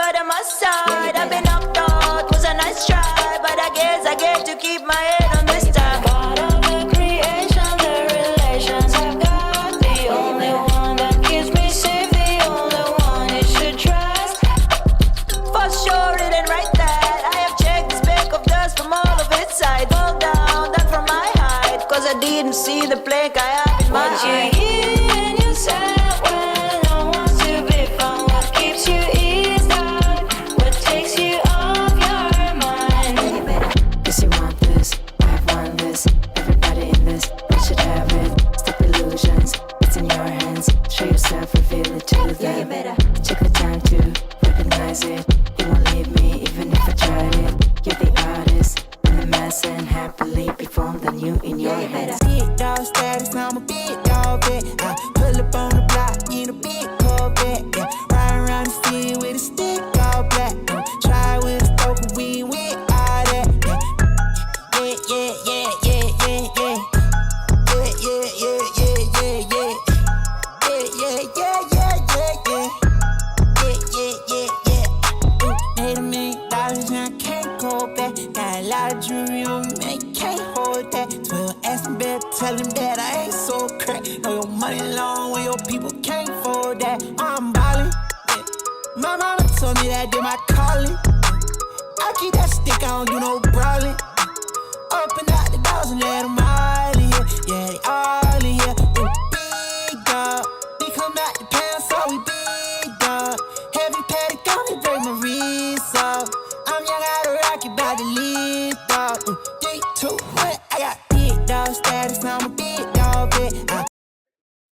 good on my side. I've been knocked out, was a nice try, but I guess I get to keep my head on this time. God of the creation, the relations I've got, the only one that keeps me safe, the only one you should trust. For sure, it ain't right that I have checked the speck of dust from all of its side. Fall down, that from my height, cause I didn't see the plank I have in my eye. What you hear and you said when no one's to be found, what keeps you eased out, what takes you off your mind. Guess you want this, I want this, everybody in this, we should have it. Stop illusions, it's in your hands. Show yourself, reveal it to them. Take the time to recognize it. You won't leave me even if I tried it. You're the artist, I'm the master, and happily perform the new in your hands. Big dog status, I'm a big dog vet. I pull up on the block in a big Corvette. Yeah, ride around the city with a stick all black. Try with a stroke, but we ain't with all that. Yeah, yeah, yeah, yeah, yeah, yeah. Yeah, yeah, yeah, yeah, yeah, yeah. Yeah, yeah, yeah, yeah, yeah, yeah. Yeah, yeah, yeah, yeah. Made $1 million and I can't go back. Got a lot of jewelry on me, man, you can't hold that. 12 asking better, tell him that I ain't so crack. Know your money long when your people can't afford that. I'm ballin', yeah. My mama told me that did my calling. I keep that stick, I don't do no brawling. Open out the doors and let them all in here. Yeah, they all in here. Ooh, big dog. We come out the pound, so we big dog. Heavy paddock on me, break my wrist off. I'm young out of rocket, about to lead dog. 3, 2, 1, I got big dog status, I'm a big dog vet.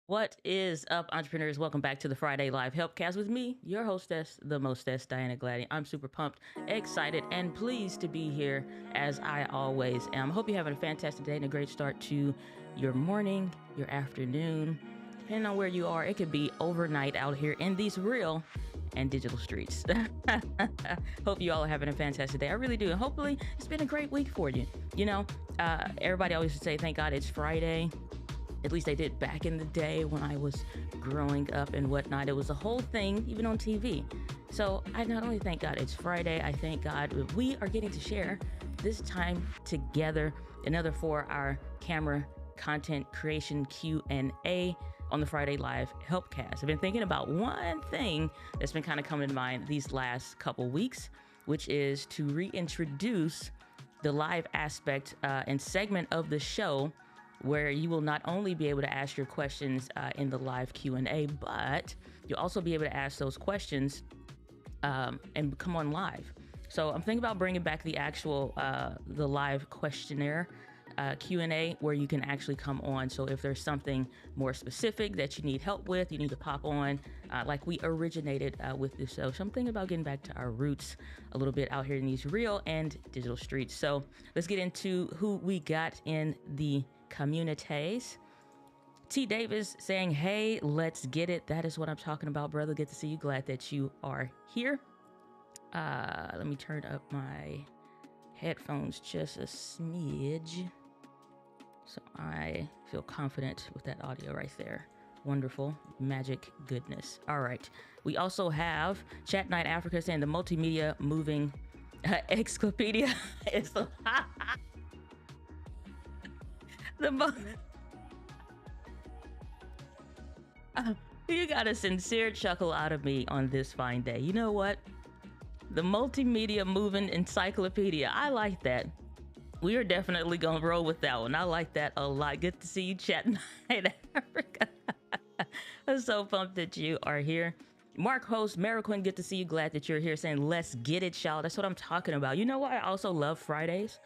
What is up, entrepreneurs? Welcome back to the Friday Live Helpcast with me, your hostess, the mostess, Diana Gladdy. I'm super pumped, excited, and pleased to be here as I always am. Hope you're having a fantastic day and a great start to your morning, your afternoon, depending on where you are. It could be overnight out here in these real and digital streets. Hope you all are having a fantastic day. I really do. And hopefully it's been a great week for you. You know, everybody always would say, thank God it's Friday. At least they did back in the day when I was growing up and whatnot. It was a whole thing, even on TV. So I not only thank God it's Friday, I thank God we are getting to share this time together. Another for our camera content creation Q&A on the Friday Live Helpcast. I've been thinking about one thing that's been kind of coming to mind these last couple weeks, which is to reintroduce the live aspect and segment of the show where you will not only be able to ask your questions in the live Q&A, but you'll also be able to ask those questions and come on live. So I'm thinking about bringing back the actual, the live questionnaire Q&A where you can actually come on. So if there's something more specific that you need help with, you need to pop on like we originated with this show. So I'm thinking about getting back to our roots a little bit out here in these real and digital streets. So let's get into who we got in the communities. T. Davis saying, hey, let's get it. That is what I'm talking about, brother. Good to see you. Glad that you are here. Let me turn up my headphones just a smidge so I feel confident with that audio right there. Wonderful magic goodness. All right. We also have Chat Night Africa saying the multimedia moving encyclopedia is you got a sincere chuckle out of me on this fine day. You know what? The multimedia moving encyclopedia. I like that. We are definitely gonna roll with that one. I like that a lot. Good to see you, Chat Night Africa. I'm so pumped that you are here. Mark host, Mariquin, good to see you. Glad that you're here saying, let's get it, y'all. That's what I'm talking about. You know why I also love Fridays?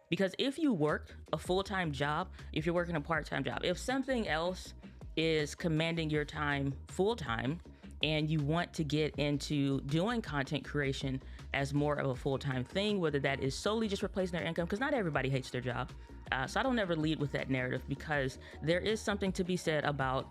Because if you work a full-time job, if you're working a part-time job, if something else is commanding your time full-time and you want to get into doing content creation as more of a full-time thing, whether that is solely just replacing their income, because not everybody hates their job. So I don't ever lead with that narrative, because there is something to be said about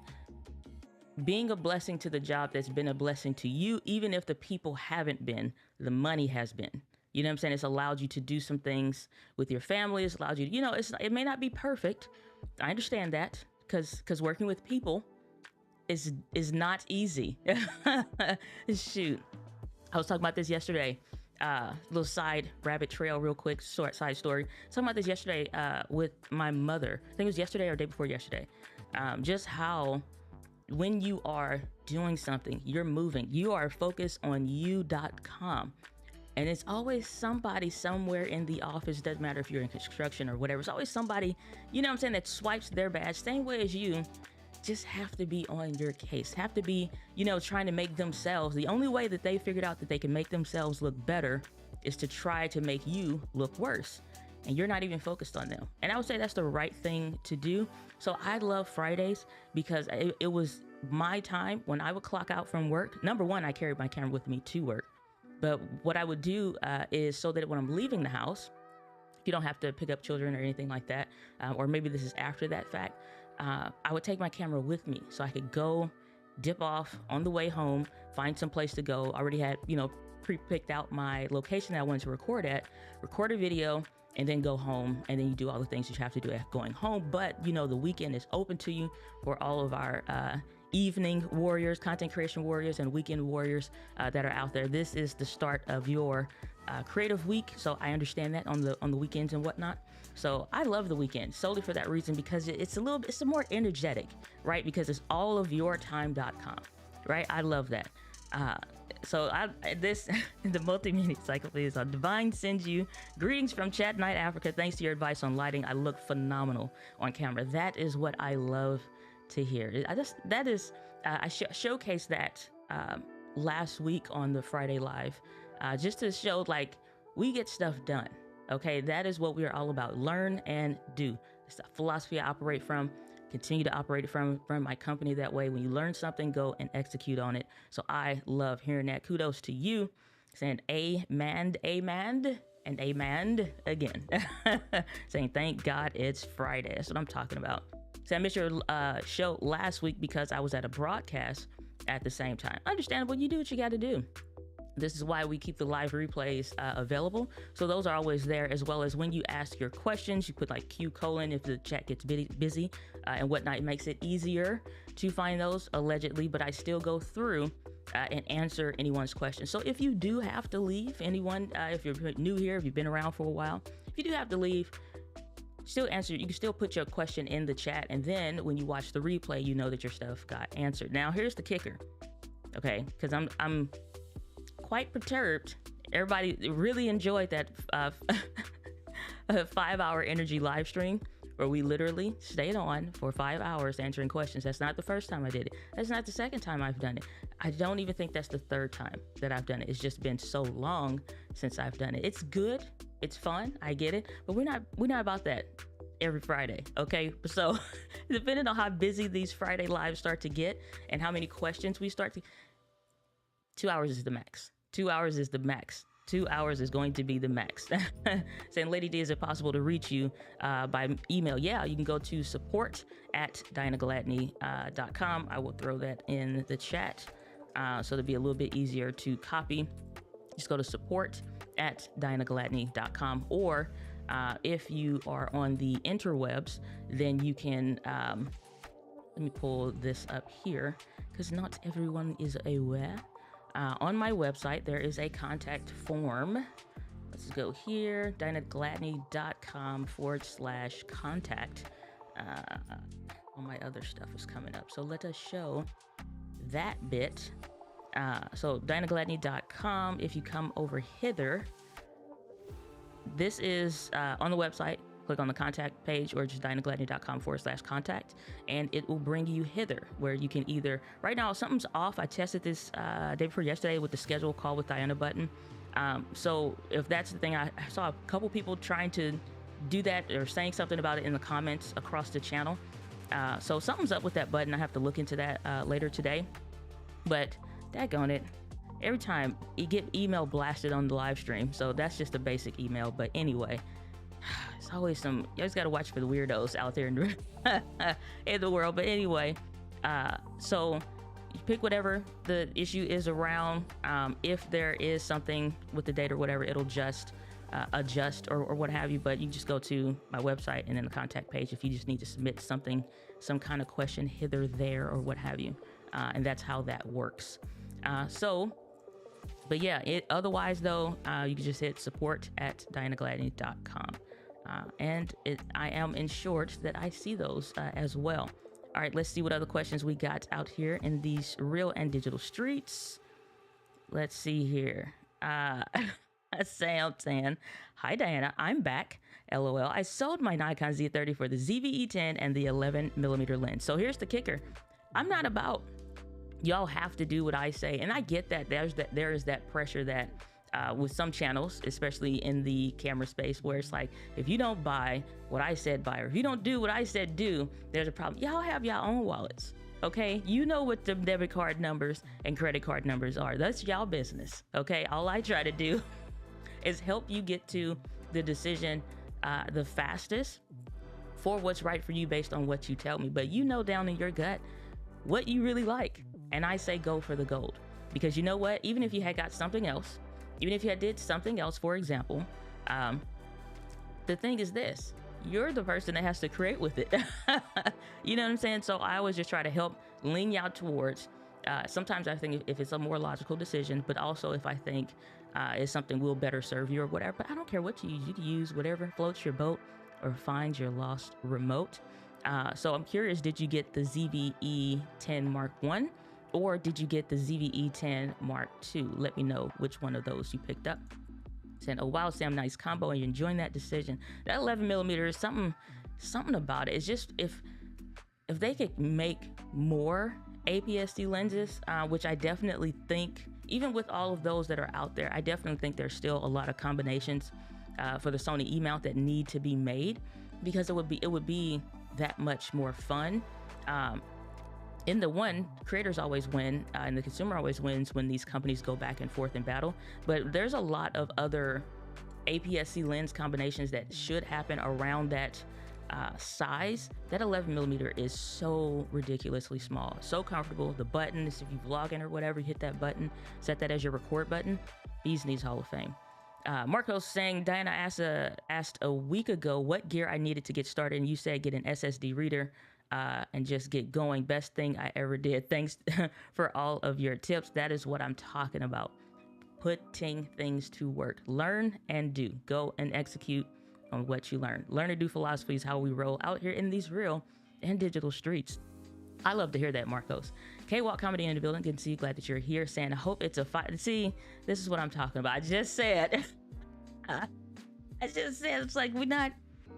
being a blessing to the job that's been a blessing to you, even if the people haven't been, the money has been. You know what I'm saying? It's allowed you to do some things with your family. It's allowed you to, you know, it may not be perfect. I understand that, because working with people is not easy. Shoot. I was talking about this yesterday. Little side rabbit trail, real quick, short side story. I was talking about this yesterday with my mother. I think it was yesterday or day before yesterday. Just how when you are doing something, you're moving, you are focused on you.com. And it's always somebody somewhere in the office, doesn't matter if you're in construction or whatever. It's always somebody, you know what I'm saying, that swipes their badge, same way as you. Just have to be on your case, have to be, you know, trying to make themselves, the only way that they figured out that they can make themselves look better is to try to make you look worse. And you're not even focused on them. And I would say that's the right thing to do. So I love Fridays because it was my time when I would clock out from work. Number one, I carried my camera with me to work. But what I would do is so that when I'm leaving the house, you don't have to pick up children or anything like that, or maybe this is after that fact, I would take my camera with me so I could go dip off on the way home, find some place to go. I already had, you know, pre-picked out my location that I wanted to record at, record a video, and then go home. And then you do all the things you have to do at going home. But, you know, the weekend is open to you for all of our evening warriors, content creation warriors, and weekend warriors that are out there. This is the start of your creative week, so I understand that on the weekends and whatnot. So I love the weekend solely for that reason, because it's a more energetic, right? Because it's allofyourtime.com, right? I love that. So the multimedia encyclopedia is on. Divine sends you greetings from Chat Night, Africa. Thanks to your advice on lighting, I look phenomenal on camera. That is what I love to hear. I showcased that last week on the Friday Live, just to show like we get stuff done. Okay, that is what we are all about. Learn and do. It's the philosophy I operate from. Continue to operate from my company that way. When you learn something, go and execute on it. So I love hearing that. Kudos to you. Saying amen, amen, and amen again. Saying thank God it's Friday. That's what I'm talking about. So I missed your show last week because I was at a broadcast at the same time. Understandable. You do what you got to do. This is why we keep the live replays available. So those are always there, as well as when you ask your questions, you put like Q : if the chat gets busy and whatnot. It makes it easier to find those, allegedly, but I still go through and answer anyone's questions. So if you do have to leave, anyone, if you're new here, if you've been around for a while, if you do have to leave, still answer. You can still put your question in the chat, and then when you watch the replay, you know that your stuff got answered. Now here's the kicker, okay? Because I'm quite perturbed. Everybody really enjoyed that 5-hour energy live stream where we literally stayed on for 5 hours answering questions. That's not the first time I did it. That's not the second time I've done it. I don't even think that's the third time that I've done it. It's just been so long since I've done it. It's good. It's fun. I get it. But we're not about that every Friday, okay? So depending on how busy these Friday lives start to get and how many questions we start to, 2 hours is the max. 2 hours is the max. 2 hours is going to be the max. Saying, Lady D, is it possible to reach you by email? Yeah, you can go to support@DianaGladney.com. I will throw that in the chat so it'll be a little bit easier to copy. Just go to support@DianaGladney.com, or if you are on the interwebs, then you can, let me pull this up here because not everyone is aware. On my website, there is a contact form. Let's go here, DianaGladney.com/contact. All my other stuff is coming up. So let us show that bit. So DianaGladney.com, if you come over hither, this is on the website. Click on the contact page or just DianaGladney.com/contact, and it will bring you hither where you can either, right now something's off. I tested this day before yesterday with the schedule call with Diana button. So if that's the thing, I saw a couple people trying to do that or saying something about it in the comments across the channel. So something's up with that button. I have to look into that later today. But daggone it, every time you get email blasted on the live stream. So that's just a basic email. But anyway, it's always you always got to watch for the weirdos out there in the world. But anyway, so you pick whatever the issue is around. If there is something with the date or whatever, it'll just adjust or what have you. But you just go to my website and then the contact page if you just need to submit something, some kind of question hither, there, or what have you. And that's how that works. So But yeah, otherwise though, you can just hit support@dianagladney.com. I am ensured that I see those as well. All right, let's see what other questions we got out here in these real and digital streets. Let's see here. Sam saying, "Hi Diana, I'm back. LOL. I sold my Nikon Z30 for the ZV-E10 and the 11mm lens." So here's the kicker. I'm not about y'all have to do what I say, and I get that there is that pressure that with some channels, especially in the camera space, where it's like, if you don't buy what I said buy, or if you don't do what I said do, there's a problem. Y'all have your own wallets, okay? You know what the debit card numbers and credit card numbers are. That's y'all business, okay? All I try to do is help you get to the decision the fastest for what's right for you based on what you tell me. But you know down in your gut what you really like, and I say go for the gold, because you know what? Even if you had got something else, even if you had did something else, for example, the thing is this: you're the person that has to create with it. You know what I'm saying? So I always just try to help lean you out towards. Sometimes I think if it's a more logical decision, but also if I think it's something will better serve you or whatever. But I don't care what you use. You can use whatever floats your boat or finds your lost remote. So I'm curious, did you get the ZV-E10 Mark I? Or did you get the ZV-E10 Mark II? Let me know which one of those you picked up. Saying, "Oh wow, Sam, nice combo, and you're enjoying that decision." That 11mm is something about it. It's just if they could make more APS-C lenses, which I definitely think, even with all of those that are out there, I definitely think there's still a lot of combinations for the Sony E-mount that need to be made, because it would be that much more fun. In the one, creators always win, and the consumer always wins when these companies go back and forth in battle. But there's a lot of other APS-C lens combinations that should happen around that size. That 11mm is so ridiculously small, so comfortable. The buttons, if you vlogging or whatever, you hit that button, set that as your record button. Bees Knees Hall of Fame. Marco's saying, "Diana asked a week ago what gear I needed to get started, and you said get an SSD reader and just get going. Best thing I ever did. Thanks for all of your tips." That is what I'm talking about. Putting things to work. Learn and do. Go and execute on what you learn. Learn to do philosophy is how we roll out here in these real and digital streets. I love to hear that, Marcos. K-Walk Comedy in the building. Good to see you. Glad that you're here. Saying, "I hope it's a fight." See, this is what I'm talking about. I just said, it's like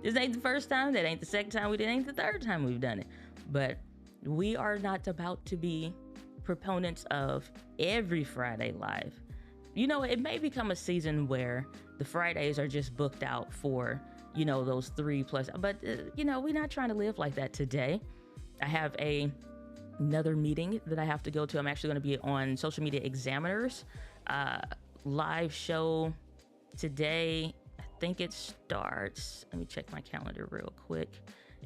this ain't the first time, that ain't the second time we did, ain't the third time we've done it. But we are not about to be proponents of every Friday live. You know, it may become a season where the Fridays are just booked out for, you know, those 3+. But, you know, we're not trying to live like that today. I have another meeting that I have to go to. I'm actually going to be on Social Media Examiner's live show today. I think it starts, let me check my calendar real quick.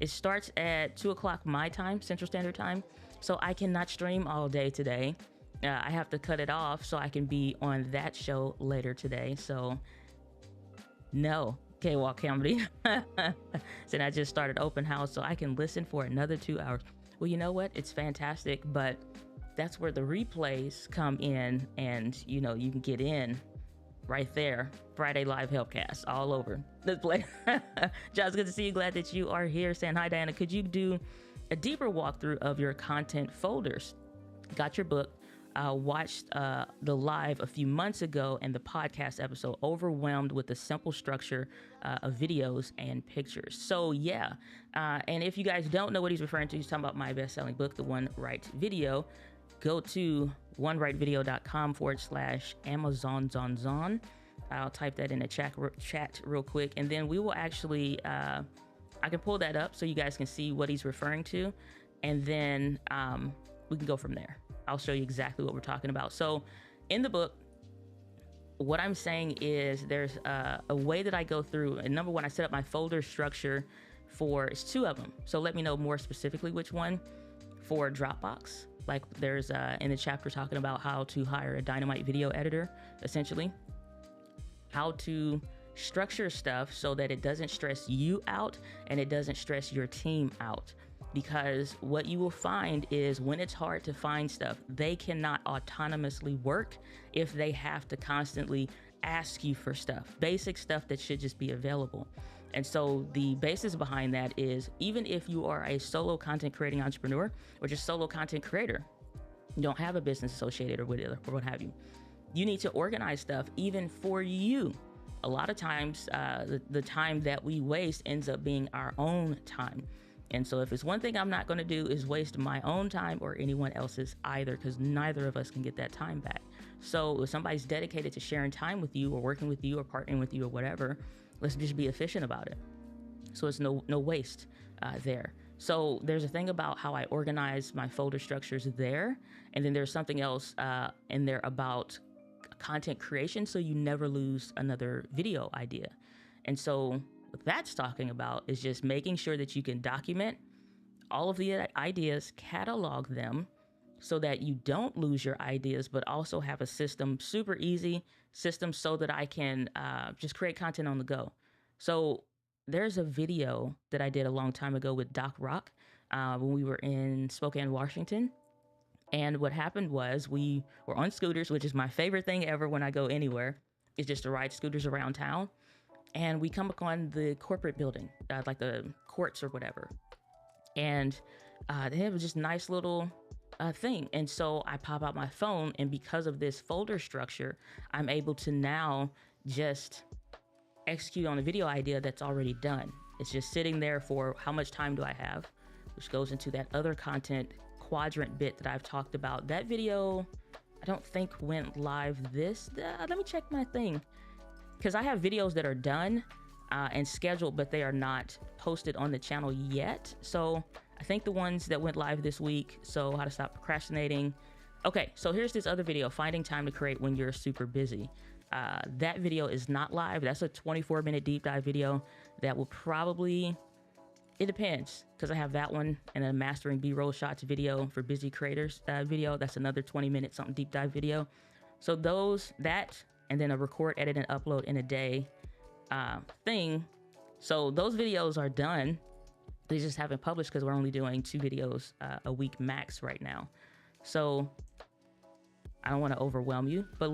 It starts at 2 o'clock my time, Central Standard Time. So I cannot stream all day today. I have to cut it off so I can be on that show later today. So no, K-Walk Comedy. Said I just started open house so I can listen for another 2 hours. Well, you know what? It's fantastic, but that's where the replays come in, and you know, you can get in right there. Friday Live Helpcast all over this place. John's, good to see you. Glad that you are here. Saying, "Hi Diana, could you do a deeper walkthrough of your content folders?" Got your book. Watched the live a few months ago and the podcast episode. Overwhelmed with the simple structure of videos and pictures. So yeah, and if you guys don't know what he's referring to, he's talking about my best-selling book, The One Right Video. Go to onerightvideo.com/Amazon. I'll type that in the chat real quick, and then we will actually, I can pull that up so you guys can see what he's referring to, and then we can go from there. I'll show you exactly what we're talking about. So in the book, what I'm saying is there's a way that I go through, and number one, I set up my folder structure for, it's 2 of them. So let me know more specifically which one. For Dropbox, like there's in the chapter talking about how to hire a dynamite video editor, essentially. How to structure stuff so that it doesn't stress you out and it doesn't stress your team out. because what you will find is when it's hard to find stuff, they cannot autonomously work if they have to constantly ask you for stuff, basic stuff that should just be available. And so the basis behind that is, even if you are a solo content creating entrepreneur or just solo content creator, you don't have a business associated or what have you, you need to organize stuff even for you. A lot of times, the time that we waste ends up being our own time. And so if it's one thing I'm not going to do is waste my own time or anyone else's either, because neither of us can get that time back. So if somebody's dedicated to sharing time with you or working with you or partnering with you or whatever, let's just be efficient about it. So it's no waste there. So there's a thing about how I organize my folder structures there. And then there's something else in there about content creation, so you never lose another video idea. And so what that's talking about is just making sure that you can document all of the ideas, catalog them so that you don't lose your ideas, but also have a system, super easy system, so that I can just create content on the go. So there's a video that I did a long time ago with Doc Rock when we were in Spokane, Washington. And what happened was we were on scooters, which is my favorite thing ever when I go anywhere, is just to ride scooters around town. And we come upon the corporate building, like the courts or whatever. And they have just nice little thing. And so I pop out my phone, and because of this folder structure, I'm able to now just execute on a video idea that's already done. It's just sitting there for how much time do I have, which goes into that other content quadrant bit that I've talked about. That video, I don't think went live let me check my thing, because I have videos that are done and scheduled, but they are not posted on the channel yet. So I think the ones that went live this week, so how to stop procrastinating. Okay, so here's this other video, finding time to create when you're super busy. That video is not live. That's a 24-minute deep dive video that will probably, it depends, because I have that one and a mastering B-roll shots video for busy creators video. That's another 20-minute something deep dive video. So that, and then a record, edit, and upload in a day thing. So those videos are done. They just haven't published because we're only doing 2 videos a week max right now. So I don't want to overwhelm you, but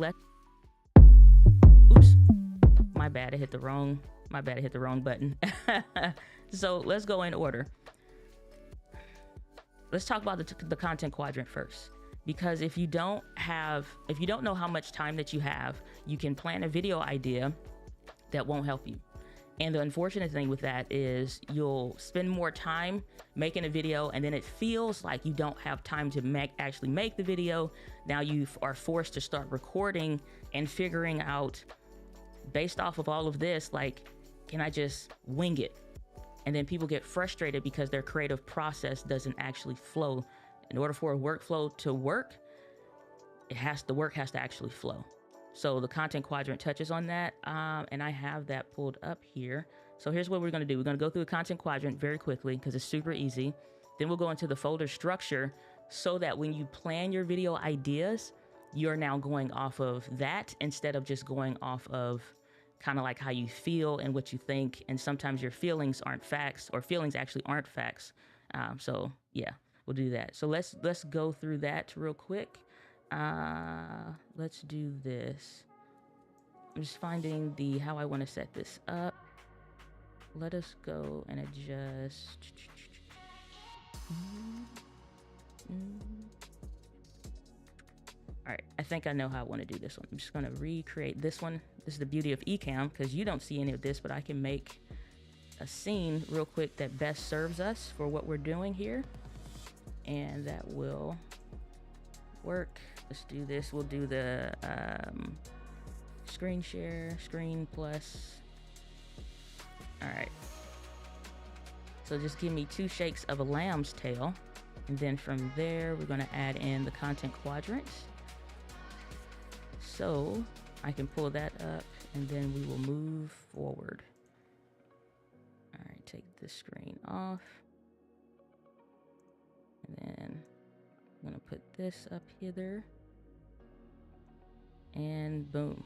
oops, my bad, I hit the wrong button. So let's go in order. Let's talk about the content quadrant first, because if you don't know how much time that you have, you can plan a video idea that won't help you. And the unfortunate thing with that is you'll spend more time making a video, and then it feels like you don't have time to actually make the video. Now you are forced to start recording and figuring out, based off of all of this, like, can I just wing it? And then people get frustrated because their creative process doesn't actually flow. In order for a workflow to work, the work has to actually flow. So the content quadrant touches on that, and I have that pulled up here. So here's what we're going to do. We're going to go through the content quadrant very quickly because it's super easy. Then we'll go into the folder structure so that when you plan your video ideas, you're now going off of that instead of just going off of kind of like how you feel and what you think. And sometimes your feelings aren't facts, or feelings actually aren't facts. So yeah, we'll do that. So let's go through that real quick. Let's do this. I'm just finding how I want to set this up. Let us go and adjust. All right, I think I know how I want to do this one. I'm just going to recreate this one. This is the beauty of Ecamm, because you don't see any of this, but I can make a scene real quick that best serves us for what we're doing here. And that will work. Let's do this. We'll do the screen share, screen plus. All right. So just give me 2 shakes of a lamb's tail. And then from there, we're going to add in the content quadrant. So I can pull that up, and then we will move forward. All right, take this screen off. And then I'm going to put this up hither. And boom.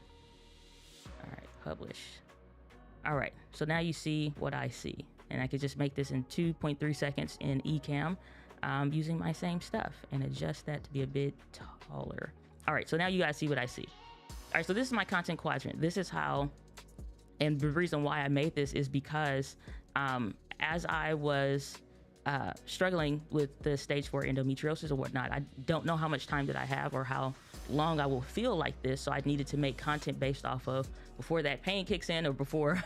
All right, publish. All right, so now you see what I see. And I could just make this in 2.3 seconds in Ecamm using my same stuff and adjust that to be a bit taller. All right, so now you guys see what I see. All right, so this is my content quadrant. This is how, and the reason why I made this is because as I was struggling with the stage 4 endometriosis or whatnot, I don't know how much time that I have or how long I will feel like this. So I needed to make content based off of before that pain kicks in or before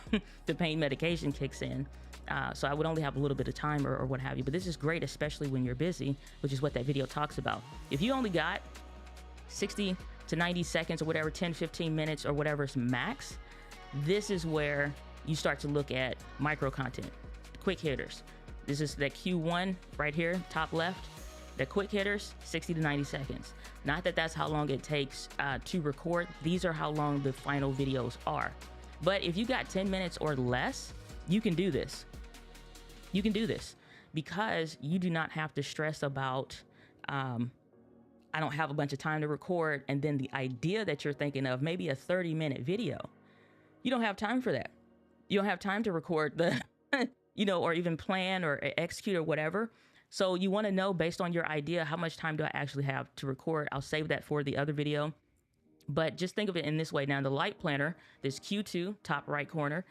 the pain medication kicks in. So I would only have a little bit of time or what have you. But this is great, especially when you're busy, which is what that video talks about. If you only got 60 to 90 seconds or whatever, 10, 15 minutes or whatever's max, this is where you start to look at micro content, quick hitters. This is that Q1 right here, top left. The quick hitters, 60 to 90 seconds. Not that that's how long it takes to record. These are how long the final videos are. But if you got 10 minutes or less, you can do this. You can do this because you do not have to stress about, I don't have a bunch of time to record, and then the idea that you're thinking of, maybe a 30-minute video. You don't have time for that. You don't have time to record the, or even plan or execute or whatever. So you want to know, based on your idea, how much time do I actually have to record? I'll save that for the other video. But just think of it in this way. Now, the light planner, this Q2, top right corner,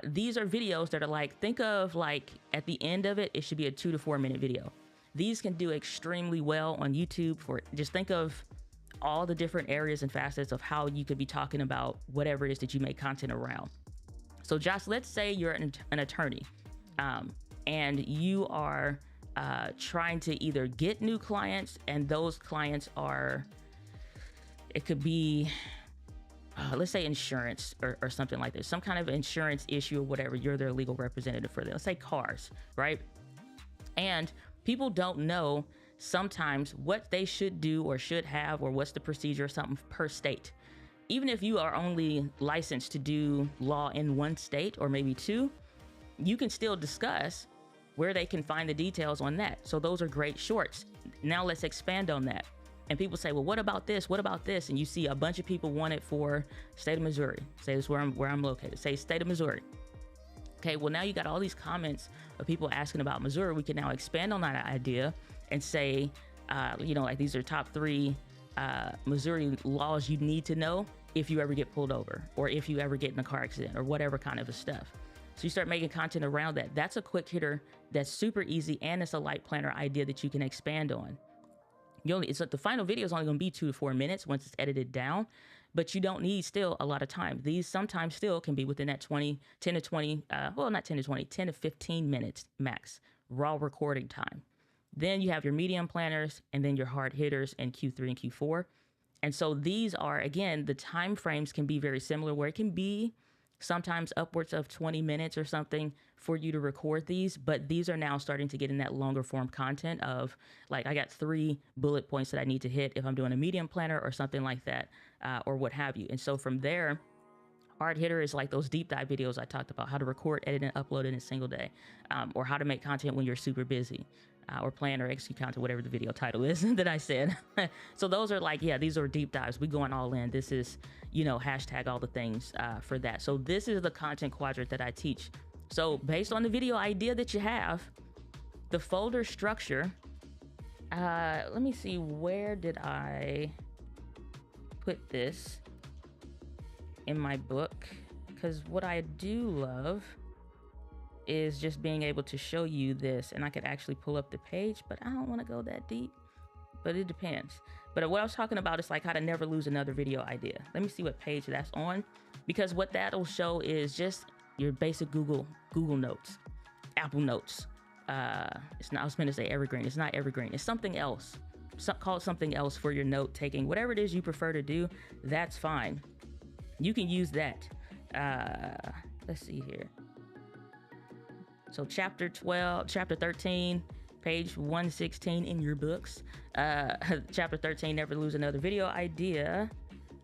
these are videos that are like, think of like at the end of it, it should be a 2 to 4 minute video. These can do extremely well on YouTube. For just think of all the different areas and facets of how you could be talking about whatever it is that you make content around. So Josh, let's say you're an attorney and you are trying to either get new clients, and those clients are, it could be, let's say insurance or something like this, some kind of insurance issue or whatever. You're their legal representative for them. Let's say cars, right? And people don't know sometimes what they should do or should have, or what's the procedure or something per state. Even if you are only licensed to do law in one state or maybe two, you can still discuss where they can find the details on that. So those are great shorts. Now let's expand on that. And people say, well, what about this? What about this? And you see a bunch of people want it for state of Missouri. Say this where I'm located. Say state of Missouri. Okay, well, now you got all these comments of people asking about Missouri. We can now expand on that idea and say, like these are top 3 Missouri laws you need to know if you ever get pulled over or if you ever get in a car accident or whatever kind of stuff. So you start making content around that. That's a quick hitter that's super easy, and it's a light planner idea that you can expand on. The final video is only going to be 2 to 4 minutes once it's edited down, but you don't need still a lot of time. These sometimes still can be within that 10 to 15 minutes max raw recording time. Then you have your medium planners and then your hard hitters in Q3 and Q4. And so these are, again, the time frames can be very similar, where it can be sometimes upwards of 20 minutes or something for you to record these, but these are now starting to get in that longer form content of like, I got 3 bullet points that I need to hit if I'm doing a medium planner or something like that, or what have you. And so from there, hard hitter is like those deep dive videos I talked about, how to record, edit, and upload in a single day, or how to make content when you're super busy, or plan or execute content, whatever the video title is that I said. So those are like, yeah, these are deep dives. We going all in. This is, hashtag all the things for that. So this is the content quadrant that I teach. So based on the video idea that you have, the folder structure, let me see, where did I put this in my book? Because what I do love is just being able to show you this, and I could actually pull up the page, but I don't want to go that deep, but it depends. But what I was talking about is like how to never lose another video idea. Let me see what page that's on, because what that'll show is just your basic Google Notes, Apple Notes. It's not, I was going to say Evergreen. It's not Evergreen. It's something else. Call it something else for your note taking. Whatever it is you prefer to do, that's fine. You can use that. Let's see here. So chapter 13, page 116 in your books. Chapter 13, never lose another video idea.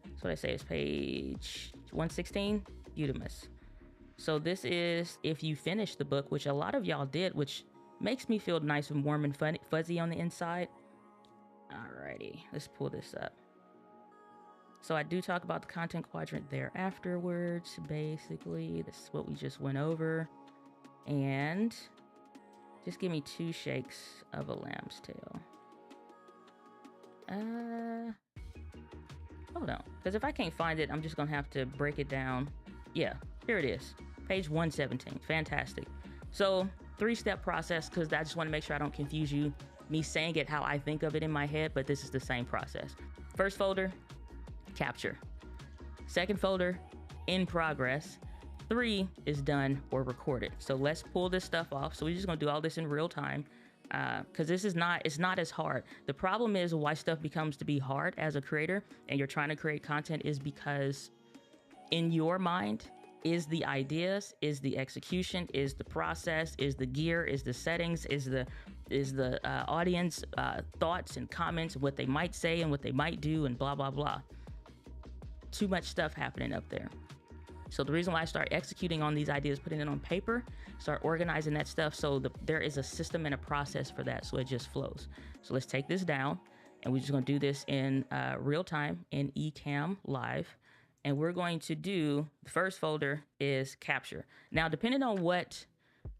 That's what I say is page 116, Udamus. So this is if you finish the book, which a lot of y'all did, which makes me feel nice and warm and fuzzy on the inside. Alrighty, let's pull this up. So I do talk about the content quadrant there afterwards. Basically, this is what we just went over. And just give me 2 shakes of a lamb's tail. Hold on, because if I can't find it, I'm just gonna have to break it down. Yeah, here it is, page 117. Fantastic. So 3-step process, because I just want to make sure I don't confuse you, me saying it how I think of it in my head, but this is the same process. First folder, capture. Second folder, in progress. 3 is done or recorded. So let's pull this stuff off. So we're just gonna do all this in real time, because it's not as hard. The problem is why stuff becomes to be hard as a creator and you're trying to create content is because in your mind is the ideas, is the execution, is the process, is the gear, is the settings, is the audience thoughts and comments, what they might say and what they might do and blah, blah, blah. Too much stuff happening up there. So the reason why I start executing on these ideas, putting it on paper, start organizing that stuff, so there is a system and a process for that, so it just flows. So let's take this down, and we're just gonna do this in real time in Ecamm Live. And we're going to do, the first folder is capture. Now, depending on what,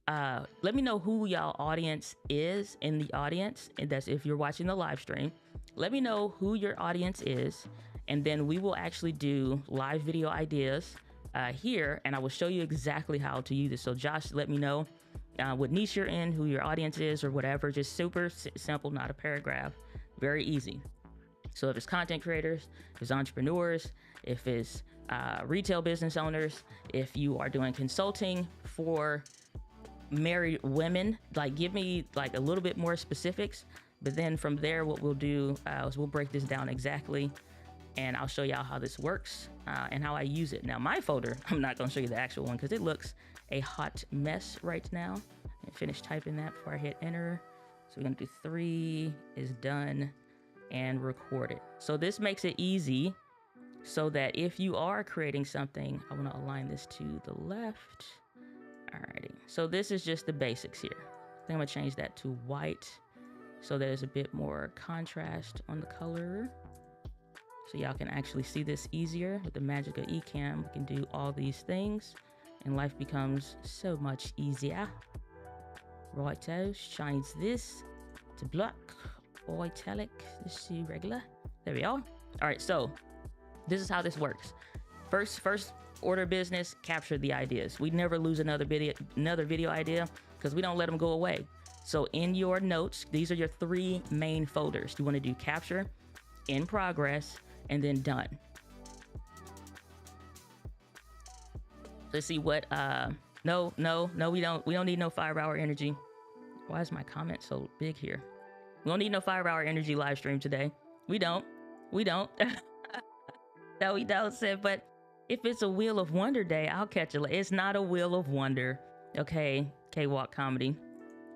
let me know who y'all audience is in the audience, and that's if you're watching the live stream. Let me know who your audience is, and then we will actually do live video ideas here, and I will show you exactly how to use it. So Josh, let me know what niche you're in, who your audience is, or whatever. Just super simple, not a paragraph, very easy. So if it's content creators, if it's entrepreneurs, if it's retail business owners, if you are doing consulting for married women, like give me like a little bit more specifics. But then from there, what we'll do is we'll break this down exactly, and I'll show y'all how this works and how I use it. Now my folder, I'm not gonna show you the actual one because it looks a hot mess right now. And finish typing that before I hit enter. So we're gonna do 3 is done and record it. So this makes it easy so that if you are creating something, I want to align this to the left. Alrighty, so this is just the basics here. I think I'm gonna change that to white so there's a bit more contrast on the color, so y'all can actually see this easier. With the magic of Ecamm, we can do all these things and life becomes so much easier. Righto, change this to black, italic, this to regular. There we are. All right, so this is how this works. First order of business, capture the ideas. We never lose another video idea because we don't let them go away. So in your notes, these are your 3 main folders. You want to do capture, in progress, and then done. Let's see what no, we don't need no 5-hour energy. Why is my comment so big here? We don't need no 5-hour energy live stream today. We don't. No, we don't, Sid. But if it's a Wheel of Wonder day, I'll catch it. It's not a Wheel of Wonder. Okay, K-Walk comedy.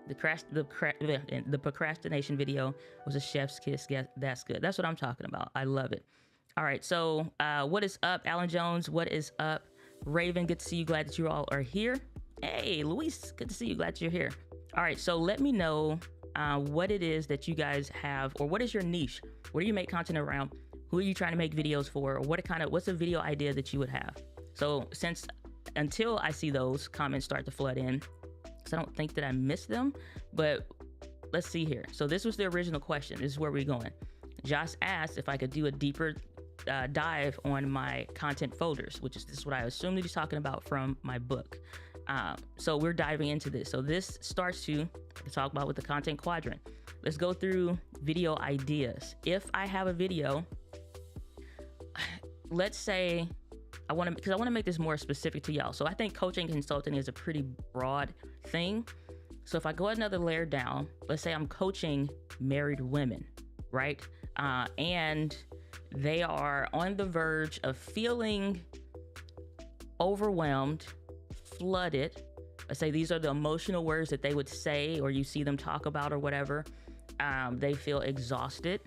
The procrastination video was a chef's kiss. That's good. That's what I'm talking about. I love it. All right, so what is up, Alan Jones? What is up, Raven? Good to see you. Glad that you all are here. Hey, Luis, good to see you. Glad you're here. All right, so let me know what it is that you guys have, or what is your niche? What do you make content around? Who are you trying to make videos for? Or what's a video idea that you would have? So until I see those comments start to flood in, because I don't think that I missed them, but let's see here. So this was the original question. This is where we're going. Josh asked if I could do a deeper dive on my content folders, this is what I assumed that he's talking about from my book. So we're diving into this. So this starts to talk about with the content quadrant. Let's go through video ideas. If I have a video, let's say because I want to make this more specific to y'all. So I think coaching consulting is a pretty broad thing. So if I go another layer down, let's say I'm coaching married women, right? And they are on the verge of feeling overwhelmed, flooded. Let's say these are the emotional words that they would say, or you see them talk about or whatever. They feel exhausted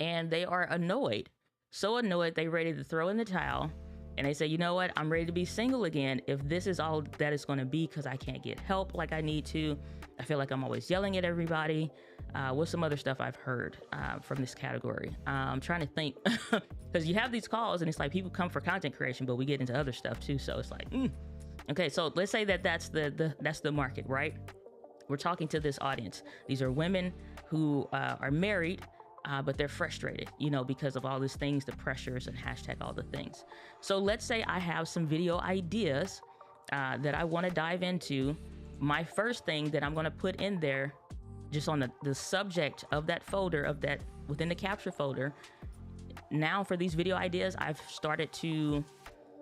and they are annoyed. So annoyed, they're ready to throw in the towel. And they say, you know what? I'm ready to be single again if this is all that it's going to be, because I can't get help like I need to. I feel like I'm always yelling at everybody. What's some other stuff I've heard from this category? I'm trying to think, because you have these calls and it's like people come for content creation, but we get into other stuff too. So it's like, Okay, so let's say that that's the market, right? We're talking to this audience. These are women who are married, but they're frustrated, because of all these things, the pressures and hashtag all the things. So let's say I have some video ideas that I want to dive into. My first thing that I'm going to put in there, just on the subject of that folder, within the capture folder. Now for these video ideas, I've started to,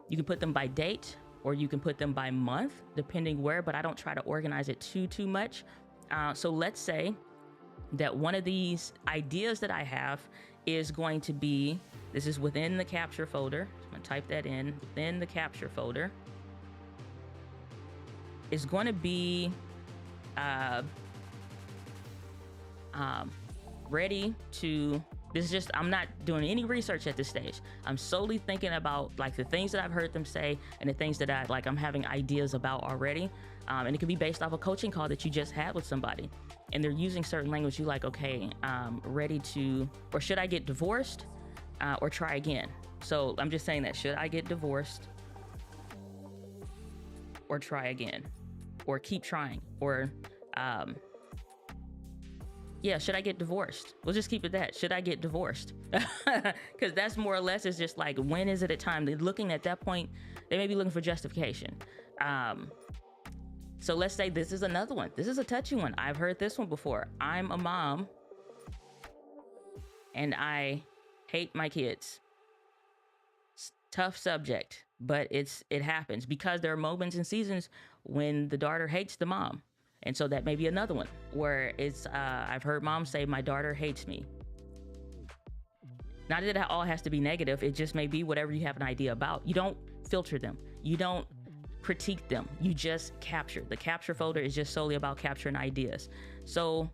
you can put them by date or you can put them by month, depending where, but I don't try to organize it too much. So let's say that one of these ideas that I have is going to be, this is within the capture folder. I'm gonna type that in, within the capture folder. Is going to be ready to, this is just, I'm not doing any research at this stage. I'm solely thinking about like the things that I've heard them say and the things that I'm having ideas about already. And it can be based off a coaching call that you just had with somebody and they're using certain language. You like, okay, ready to, or should I get divorced or try again? So I'm just saying that, should I get divorced or try again or keep trying, or yeah, should I get divorced? We'll just keep it that. Should I get divorced? Because that's more or less is just like, when is it a time? They're looking at that point, they may be looking for justification. So let's say this is another one. This is a touchy one. I've heard this one before. I'm a mom and I hate my kids. Tough subject, but it happens because there are moments and seasons when the daughter hates the mom. And so that may be another one where it's, I've heard moms say, my daughter hates me. Not that it all has to be negative. It just may be whatever you have an idea about. You don't filter them. You don't critique them. You just capture. The capture folder is just solely about capturing ideas. So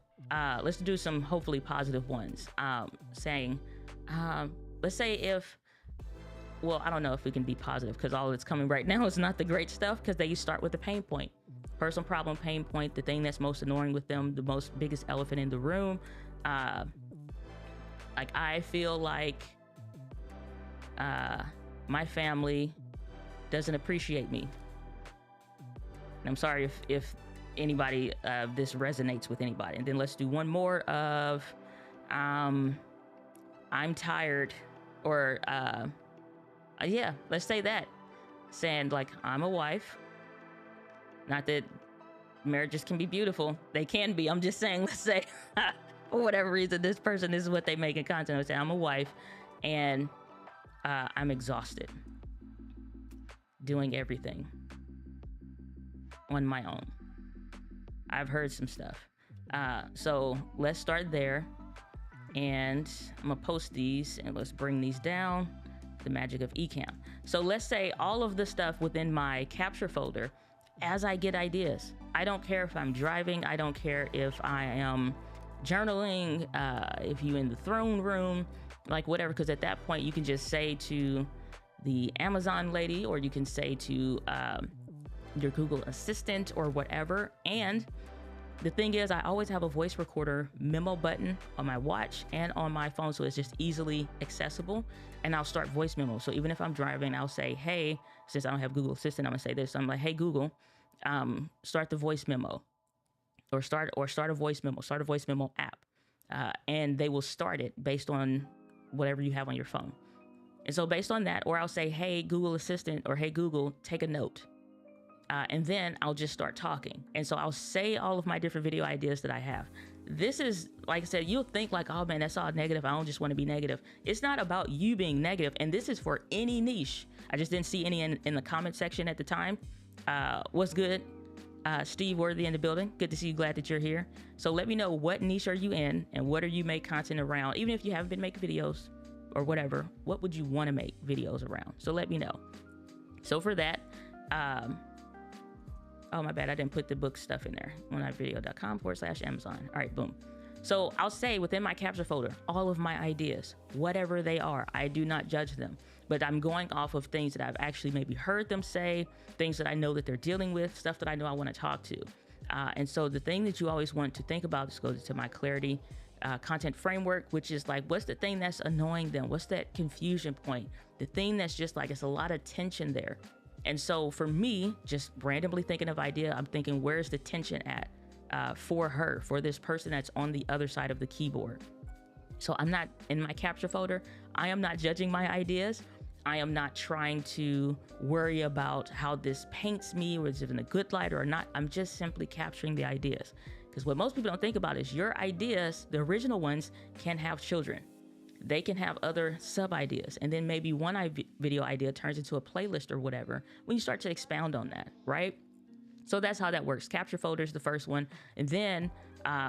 let's do some hopefully positive ones. Let's say if, well, I don't know if we can be positive because all that's coming right now is not the great stuff, because they start with the pain point. Personal problem, pain point, the thing that's most annoying with them, the most biggest elephant in the room. Like I feel like my family doesn't appreciate me. And I'm sorry if anybody, this resonates with anybody. And then let's do one more of I'm tired, or yeah, let's say that. Saying like, I'm a wife. Not that marriages can be beautiful. They can be. I'm just saying, let's say, for whatever reason, this is what they make in content. I would say, I'm a wife and I'm exhausted doing everything on my own. I've heard some stuff. So let's start there. And I'm gonna post these and let's bring these down. The magic of eCam. So let's say all of the stuff within my capture folder, as I get ideas. I don't care if I'm driving. I don't care if I am journaling, if you in the throne room, like whatever, because at that point you can just say to the Amazon lady, or you can say to your Google Assistant or whatever. And the thing is, I always have a voice recorder memo button on my watch and on my phone, so it's just easily accessible. And I'll start voice memo. So even if I'm driving, I'll say, hey, since I don't have Google Assistant, I'm gonna say this. I'm like, hey Google, start the voice memo, or start a voice memo app, and they will start it based on whatever you have on your phone. And so based on that, or I'll say, hey Google Assistant, or hey Google, take a note. And then I'll just start talking. And so I'll say all of my different video ideas that I have. This is, like I said, you'll think like, oh man, that's all negative. I don't just want to be negative. It's not about you being negative. And this is for any niche. I just didn't see any in the comment section at the time. What's good? Steve Worthy in the building. Good to see you. Glad that you're here. So let me know, what niche are you in and what are you make content around? Even if you haven't been making videos or whatever, what would you want to make videos around? So let me know. So for that, oh, my bad. I didn't put the book stuff in there. onlinevideo.com/Amazon. All right, boom. So I'll say within my capture folder, all of my ideas, whatever they are, I do not judge them, but I'm going off of things that I've actually maybe heard them say, things that I know that they're dealing with, stuff that I know I want to talk to. And so the thing that you always want to think about, this goes to my clarity content framework, which is like, what's the thing that's annoying them? What's that confusion point? The thing that's just like, it's a lot of tension there. And so for me, just randomly thinking of idea, I'm thinking, where's the tension at for her, for this person that's on the other side of the keyboard? So I'm not in my capture folder. I am not judging my ideas. I am not trying to worry about how this paints me, or is it in a good light or not. I'm just simply capturing the ideas. Because what most people don't think about is your ideas, the original ones, can have children. They can have other sub ideas. And then maybe one video idea turns into a playlist or whatever when you start to expound on that, right? So that's how that works. Capture folder is the first one. And then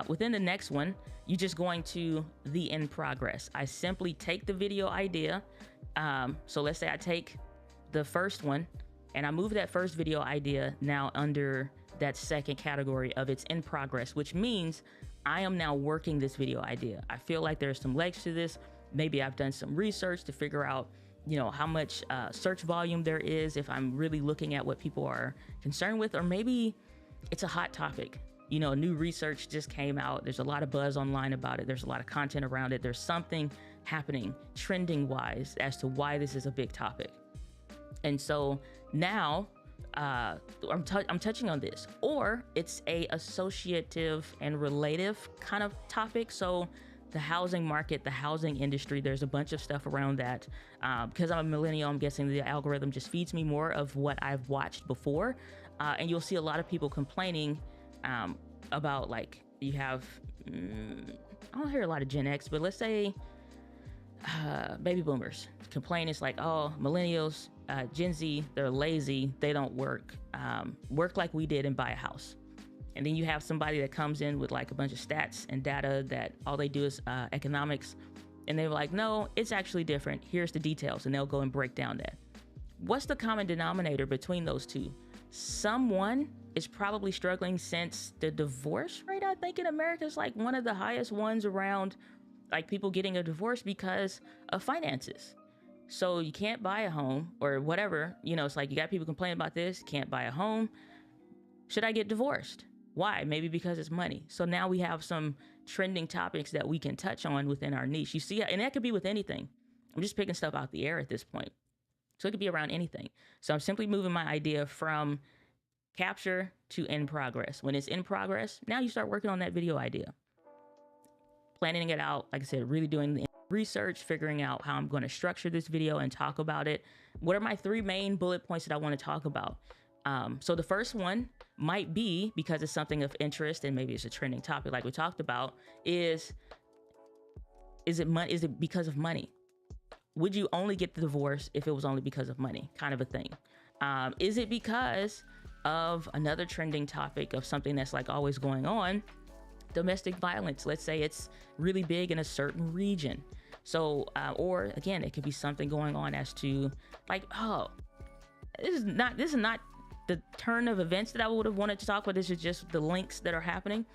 within the next one, you're just going to the in progress. I simply take the video idea. So let's say I take the first one and I move that first video idea now under that second category of it's in progress, which means I am now working this video idea. I feel like there's some legs to this. Maybe I've done some research to figure out, you know, how much search volume there is if I'm really looking at what people are concerned with, or maybe it's a hot topic. You know, new research just came out. There's a lot of buzz online about it. There's a lot of content around it. There's something happening trending wise as to why this is a big topic. And so now I'm touching on this, or it's a associative and relative kind of topic. So the housing market, the housing industry, there's a bunch of stuff around that. Because I'm a millennial, I'm guessing the algorithm just feeds me more of what I've watched before. And you'll see a lot of people complaining about, like, you have, I don't hear a lot of Gen X, but let's say baby boomers complain. It's like, oh, millennials, Gen Z, they're lazy. They don't work like we did and buy a house. And then you have somebody that comes in with like a bunch of stats and data that all they do is economics. And they're like, no, it's actually different. Here's the details. And they'll go and break down that. What's the common denominator between those two? Someone is probably struggling since the divorce rate, I think, in America is like one of the highest ones around, like people getting a divorce because of finances. So you can't buy a home or whatever. You know, it's like you got people complaining about this, can't buy a home. Should I get divorced? Why? Maybe because it's money. So now we have some trending topics that we can touch on within our niche. You see, and that could be with anything. I'm just picking stuff out the air at this point. So it could be around anything. So I'm simply moving my idea from capture to in progress. When it's in progress, now you start working on that video idea. Planning it out, like I said, really doing the research, figuring out how I'm going to structure this video and talk about it. What are my 3 main bullet points that I want to talk about? So the first one might be, because it's something of interest and maybe it's a trending topic like we talked about, is it money? Is it because of money? Would you only get the divorce if it was only because of money? Kind of a thing. Is it because of another trending topic of something that's like always going on? Domestic violence. Let's say it's really big in a certain region. So, or again, it could be something going on as to like, oh, this is not the turn of events that I would have wanted to talk about. This is just the links that are happening.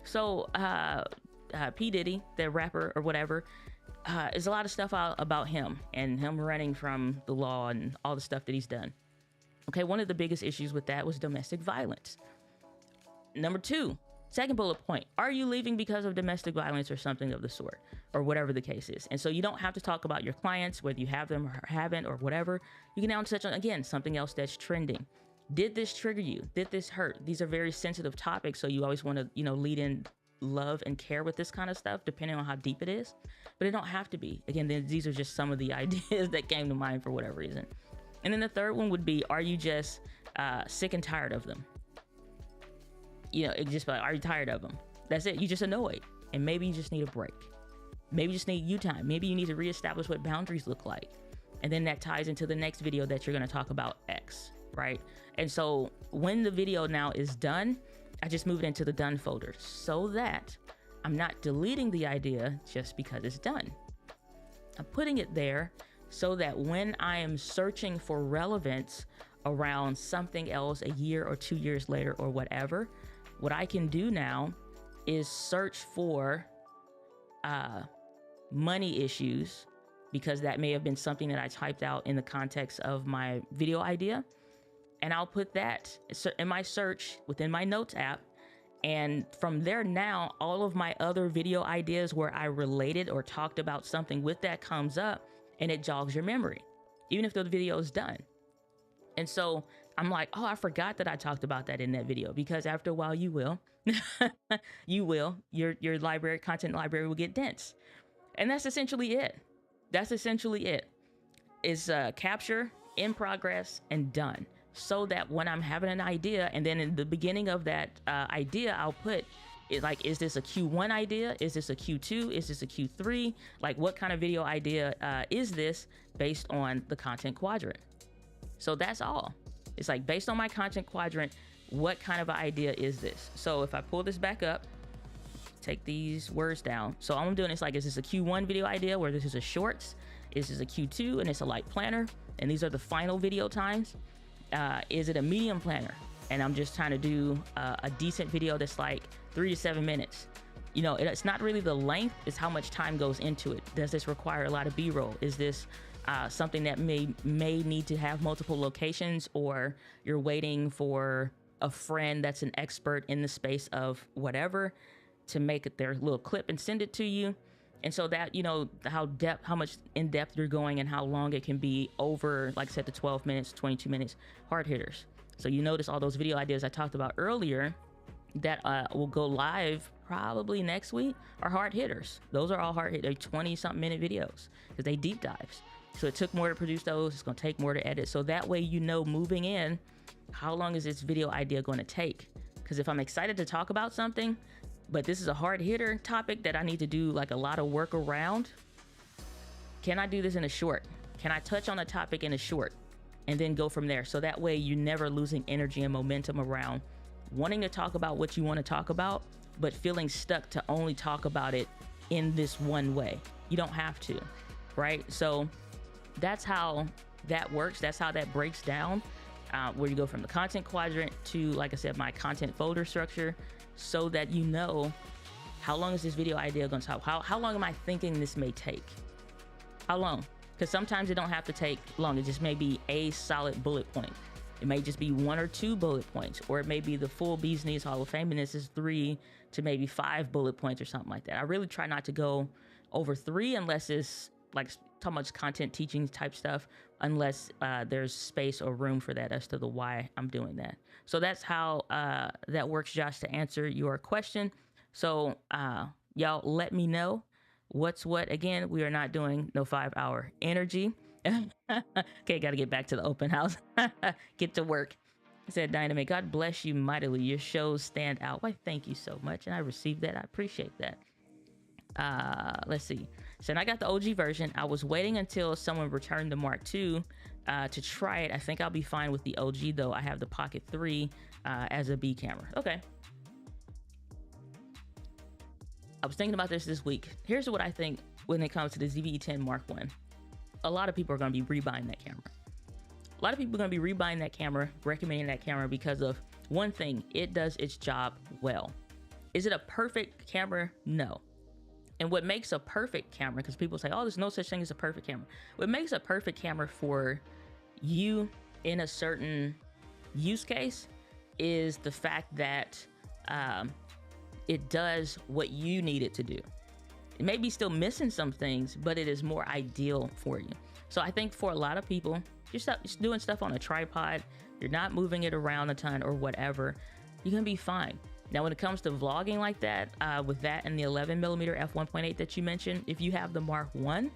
So P. Diddy, the rapper or whatever, there's a lot of stuff out about him and him running from the law and all the stuff that he's done. Okay, one of the biggest issues with that was domestic violence. Number 2, second bullet point, are you leaving because of domestic violence or something of the sort, or whatever the case is? And so you don't have to talk about your clients, whether you have them or haven't or whatever. You can now touch on, again, something else that's trending. Did this trigger you? Did this hurt? These are very sensitive topics, so you always want to, you know, lead in love and care with this kind of stuff, depending on how deep it is. But it don't have to be. Again, these are just some of the ideas that came to mind for whatever reason. And then the third one would be, are you just sick and tired of them? You know, it just like, are you tired of them? That's it. You just annoyed. And maybe you just need a break. Maybe you just need you time. Maybe you need to reestablish what boundaries look like. And then that ties into the next video that you're going to talk about X, right? And so when the video now is done, I just move it into the done folder so that I'm not deleting the idea just because it's done. I'm putting it there so that when I am searching for relevance around something else a year or 2 years later or whatever, what I can do now is search for money issues, because that may have been something that I typed out in the context of my video idea. And I'll put that in my search within my notes app. And from there now, all of my other video ideas where I related or talked about something with that comes up, and it jogs your memory, even if the video is done. And so I'm like, oh, I forgot that I talked about that in that video, because after a while you will, your library, content library will get dense. And that's essentially it. That's essentially it. Is capture, in progress, and done. So that when I'm having an idea, and then in the beginning of that idea, I'll put it like, is this a Q1 idea? Is this a Q2? Is this a Q3? Like, what kind of video idea is this based on the content quadrant? So that's all. It's like, based on my content quadrant, what kind of idea is this? So if I pull this back up, take these words down. So all I'm doing is like, is this a Q1 video idea where this is a shorts? Is this a Q2 and it's a light planner? And these are the final video times. Is it a medium planner? And I'm just trying to do a decent video that's like 3 to 7 minutes. You know, it's not really the length, it's how much time goes into it. Does this require a lot of B-roll? Is this something that may need to have multiple locations, or you're waiting for a friend that's an expert in the space of whatever to make it their little clip and send it to you? And so that, you know, how much in depth you're going and how long it can be over, like I said, the 12 minutes, 22 minutes, hard hitters. So you notice all those video ideas I talked about earlier that will go live probably next week are hard hitters. Those are all hard hit. They're 20 something minute videos because they deep dives. So it took more to produce those. It's going to take more to edit. So that way, you know, moving in, how long is this video idea going to take? Because if I'm excited to talk about something, but this is a hard hitter topic that I need to do like a lot of work around, can I do this in a short? Can I touch on a topic in a short and then go from there? So that way you're never losing energy and momentum around wanting to talk about what you want to talk about, but feeling stuck to only talk about it in this one way. You don't have to, right? So that's how that works. That's how that breaks down, where you go from the content quadrant to, like I said, my content folder structure, so that you know, how long is this video idea going to talk? How long am I thinking this may take? How long? Because sometimes it don't have to take long. It just may be a solid bullet point. It may just be 1 or 2 bullet points, or it may be the full Bees Knees Hall of Fame, and this is 3 to maybe 5 bullet points or something like that. I really try not to go over 3 unless it's like so much content teaching type stuff, unless there's space or room for that as to the why I'm doing that. So that's how that works, Josh, to answer your question. So y'all let me know what's what. Again, we are not doing no 5-hour energy. Okay, got to get back to the open house. Get to work. Said Dynamic, God bless you mightily. Your shows stand out. Why, thank you so much. And I received that. I appreciate that. Let's see. So I got the OG version. I was waiting until someone returned the Mark II to try it. I think I'll be fine with the OG though. I have the Pocket 3 as a B camera. Okay. I was thinking about this week. Here's what I think when it comes to the ZVE10 Mark I. A lot of people are going to be rebuying that camera. A lot of people are going to be rebuying that camera, recommending that camera because of one thing: it does its job well. Is it a perfect camera? No. And what makes a perfect camera, because people say, oh, there's no such thing as a perfect camera. What makes a perfect camera for you in a certain use case is the fact that it does what you need it to do. It may be still missing some things, but it is more ideal for you. So I think for a lot of people, you're just doing stuff on a tripod, you're not moving it around a ton or whatever, you're gonna be fine. Now, when it comes to vlogging like that, with that and the 11mm f1.8 that you mentioned, if you have the Mark I,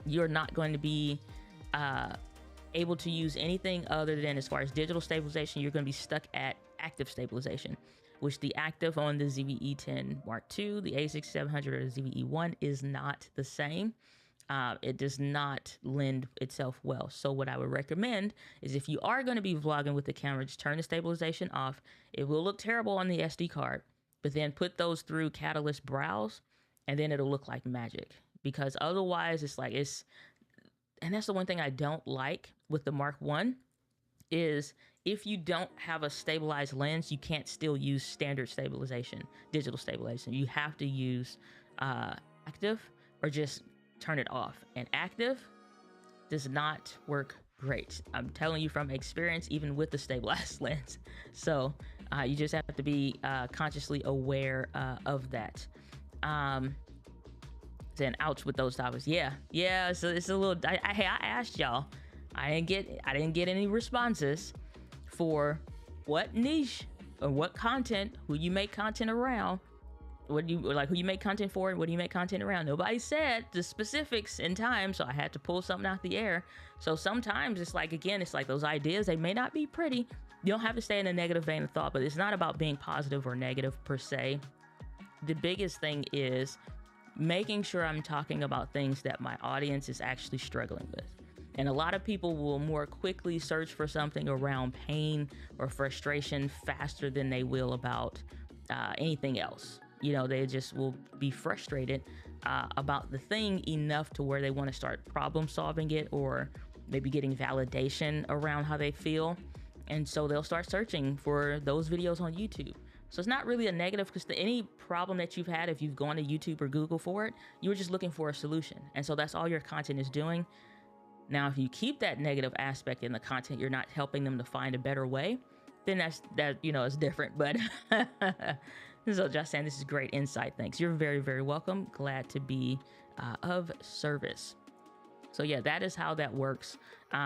you're not going to be able to use anything other than, as far as digital stabilization, you're going to be stuck at active stabilization, which the active on the ZVE10 Mark II, the A6700 or the ZVE1 is not the same. It does not lend itself well. So what I would recommend is, if you are going to be vlogging with the camera, just turn the stabilization off. It will look terrible on the SD card, but then put those through Catalyst Browse, and then it'll look like magic. Because otherwise it's like, and that's the one thing I don't like with the Mark I, is if you don't have a stabilized lens, you can't still use standard stabilization, digital stabilization. You have to use active, or just turn it off. And active does not work great. I'm telling you from experience, even with the stabilized lens. So you just have to be consciously aware of that. Then ouch with those topics. Yeah, it's a little, I asked y'all. I didn't get any responses for what niche or what content, who you make content around, who you make content for, and what do you make content around. Nobody said the specifics in time, so I had to pull something out the air. So sometimes it's like, again, it's like those ideas, they may not be pretty. You don't have to stay in a negative vein of thought, but it's not about being positive or negative per se. The biggest thing is making sure I'm talking about things that my audience is actually struggling with. And a lot of people will more quickly search for something around pain or frustration faster than they will about anything else. You know, they just will be frustrated about the thing enough to where they want to start problem solving it, or maybe getting validation around how they feel. And so they'll start searching for those videos on YouTube. So it's not really a negative, because any problem that you've had, if you've gone to YouTube or Google for it, you were just looking for a solution. And so that's all your content is doing. Now, if you keep that negative aspect in the content, you're not helping them to find a better way, then that is different. But so just saying, this is great insight. Thanks. You're very, very welcome. Glad to be of service. So yeah, that is how that works.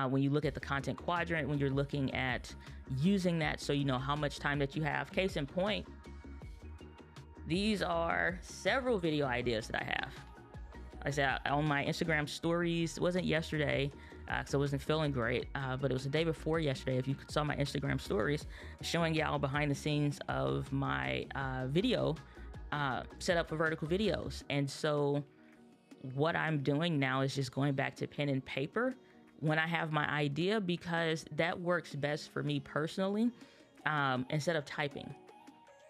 When you look at the content quadrant, when you're looking at using that, so you know how much time that you have. Case in point, these are several video ideas that I have. Like I said, on my Instagram stories, it wasn't yesterday, because I wasn't feeling great, but it was the day before yesterday. If you saw my Instagram stories, showing y'all behind the scenes of my video set up for vertical videos. And so what I'm doing now is just going back to pen and paper when I have my idea, because that works best for me personally, instead of typing.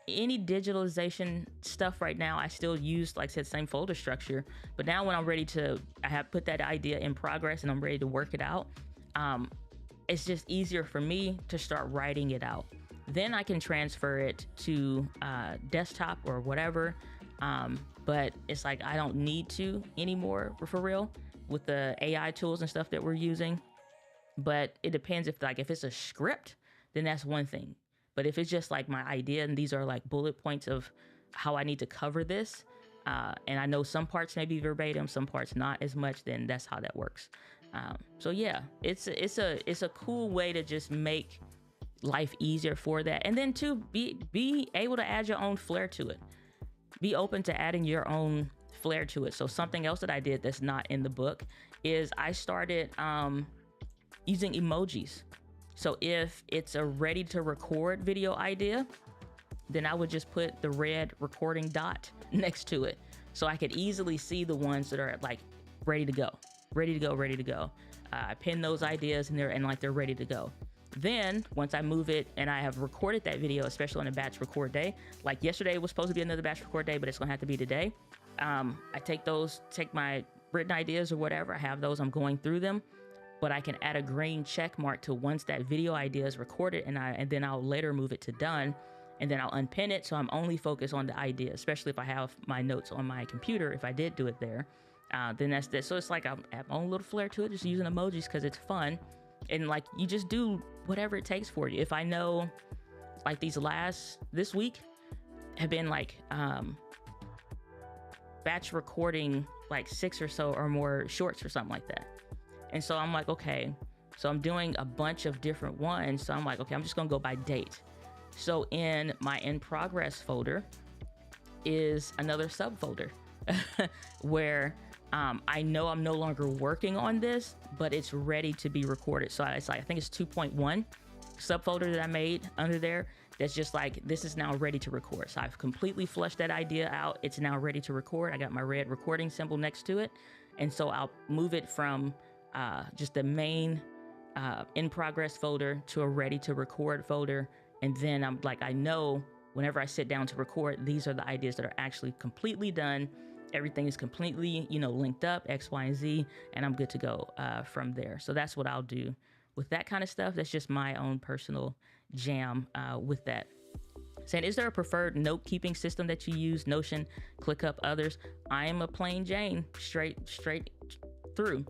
Any digitalization stuff right now, I still use, like I said, same folder structure. But now when I'm ready to, I have put that idea in progress and I'm ready to work it out, it's just easier for me to start writing it out. Then I can transfer it to desktop or whatever. But it's like, I don't need to anymore, for real, with the AI tools and stuff that we're using. But it depends, if it's a script, then that's one thing. But if it's just like my idea, and these are like bullet points of how I need to cover this, and I know some parts may be verbatim, some parts not as much, then that's how that works. So yeah, it's a cool way to just make life easier for that. And then to be able to add your own flair to it. Be open to adding your own flair to it. So something else that I did that's not in the book is I started using emojis. So if it's a ready to record video idea, then I would just put the red recording dot next to it, so I could easily see the ones that are like ready to go. I pin those ideas in there and they're ready to go. Then once I move it and I have recorded that video, especially on a batch record day, like yesterday was supposed to be another batch record day, but it's gonna have to be today. I take my written ideas or whatever, I have those, I'm going through them, but I can add a green check mark to once that video idea is recorded, and then I'll later move it to done, and then I'll unpin it, so I'm only focused on the idea, especially if I have my notes on my computer, if I did do it there. Then that's this. So it's like I have my own little flair to it, just using emojis because it's fun. And like, you just do whatever it takes for you. If I know, like this week have been like batch recording like 6 or so or more shorts or something like that. And so I'm like, okay, so I'm doing a bunch of different ones. So I'm like, okay, I'm just gonna go by date. So in my in progress folder is another subfolder where I know I'm no longer working on this, but it's ready to be recorded. So it's like, I think it's 2.1 subfolder that I made under there. That's just like, this is now ready to record. So I've completely flushed that idea out. It's now ready to record. I got my red recording symbol next to it. And so I'll move it from just the main in progress folder to a ready to record folder. And then I'm like, I know whenever I sit down to record, these are the ideas that are actually completely done. Everything is completely, linked up, X, Y, and Z, and I'm good to go from there. So that's what I'll do with that kind of stuff. That's just my own personal jam with that. Saying, is there a preferred note-keeping system that you use? Notion, ClickUp, others? I am a plain Jane, straight through.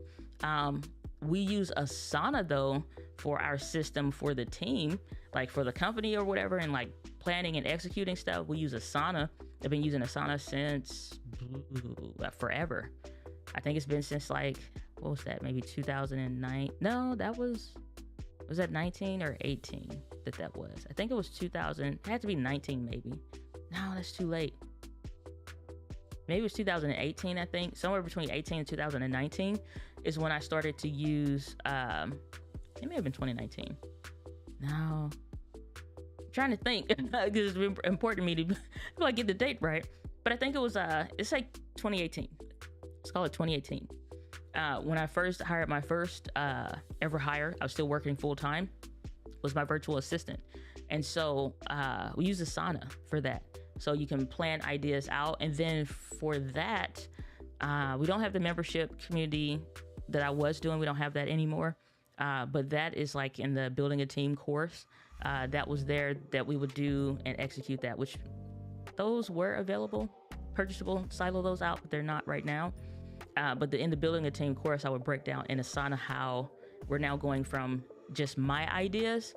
We use Asana though for our system for the team, like for the company or whatever, and like planning and executing stuff. We use Asana. I've been using Asana since forever. I think it's been since like what was that? Maybe 2009. No, was that 19 or 18 that was? I think it was 2000. It had to be 19 maybe. No, that's too late. Maybe it was 2018, I think. Somewhere between 18 and 2019 is when I started to use, it may have been 2019. No. I'm trying to think, because it's important to me to like get the date right. But I think it was, it's like 2018. Let's call it 2018. When I first hired my first ever hire, I was still working full time, was my virtual assistant. And so we use Asana for that. So you can plan ideas out. And then for that, we don't have the membership community that I was doing. We don't have that anymore. But that is like in the building a team course that was there that we would do and execute that, which those were available, purchasable, silo those out, but they're not right now. But in the building a team course, I would break down in Asana how we're now going from just my ideas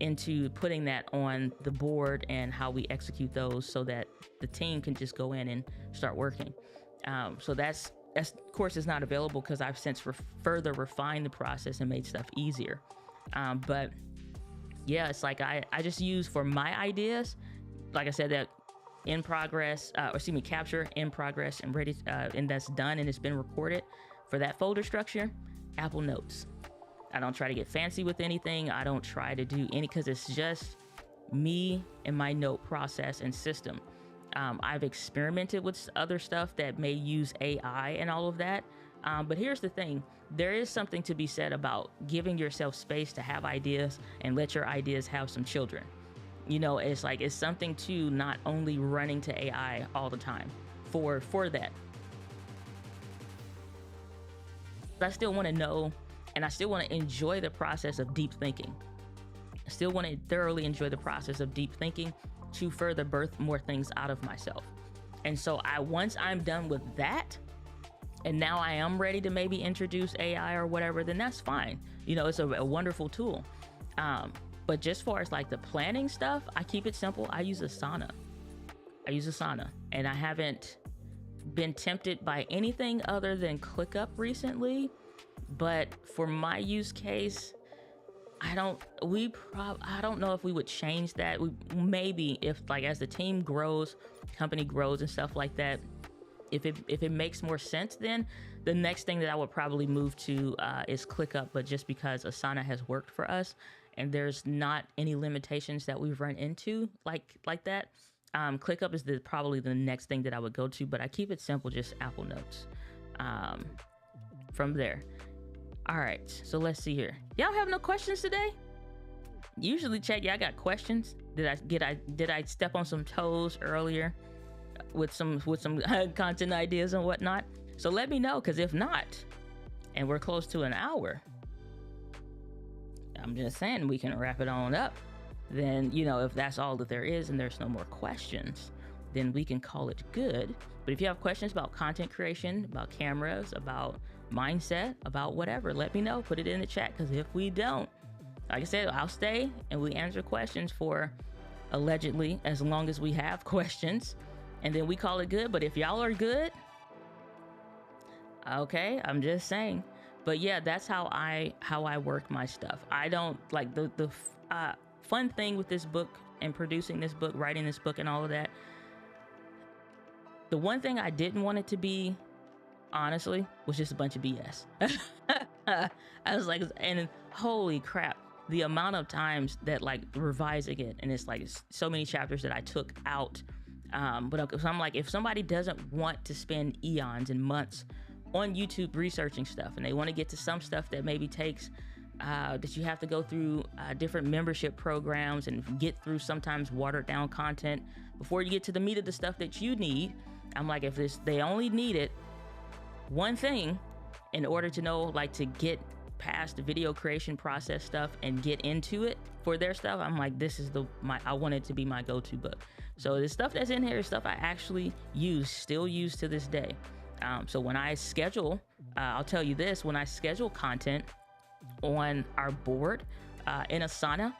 into putting that on the board and how we execute those so that the team can just go in and start working. So that's course is not available because I've since further refined the process and made stuff easier. But yeah, it's like I just use for my ideas, like I said, that in progress, capture in progress and ready, and that's done and it's been recorded. For that folder structure, Apple Notes. I don't try to get fancy with anything. I don't try to do because it's just me and my note process and system. I've experimented with other stuff that may use AI and all of that. But here's the thing. There is something to be said about giving yourself space to have ideas and let your ideas have some children. You know, it's like, it's something to not only running to AI all the time for that. But I still want to know, and I still want to enjoy the process of deep thinking. I still want to thoroughly enjoy the process of deep thinking to further birth more things out of myself. And so once I'm done with that, and now I am ready to maybe introduce AI or whatever, then that's fine. You know, it's a wonderful tool. But just far as like the planning stuff, I keep it simple. I use Asana. And I haven't been tempted by anything other than ClickUp recently. But for my use case, I don't know if we would change that. We maybe, if like as the team grows, company grows and stuff like that, if it makes more sense, then the next thing that I would probably move to is ClickUp. But just because Asana has worked for us and there's not any limitations that we've run into like that, ClickUp is probably the next thing that I would go to. But I keep it simple, just Apple Notes from there. All right, so let's see here. Y'all have no questions today? Usually, chat, y'all got questions. Did I step on some toes earlier with some content ideas and whatnot? So let me know, because if not, and we're close to an hour, I'm just saying we can wrap it on up. Then, you know, if that's all that there is and there's no more questions, then we can call it good. But if you have questions about content creation, about cameras, about mindset, about whatever, let me know. Put it in the chat, because if we don't, like I said, I'll stay and we answer questions for allegedly as long as we have questions, and then we call it good. But if y'all are good, okay, I'm just saying. But yeah, that's how I work my stuff. I don't like the fun thing with this book and producing this book, writing this book and all of that. The one thing I didn't want it to be, honestly, was just a bunch of BS. I was like, and holy crap, the amount of times that like revising it, and it's like so many chapters that I took out. But so I'm like, if somebody doesn't want to spend eons and months on YouTube researching stuff, and they want to get to some stuff that maybe takes that you have to go through different membership programs and get through sometimes watered down content before you get to the meat of the stuff that you need. I'm like, if they only needed one thing in order to know, like, to get past the video creation process stuff and get into it for their stuff, I'm like, this is I want it to be my go-to book. So the stuff that's in here is stuff I actually still use to this day. So when I schedule, I'll tell you this, when I schedule content on our board in Asana,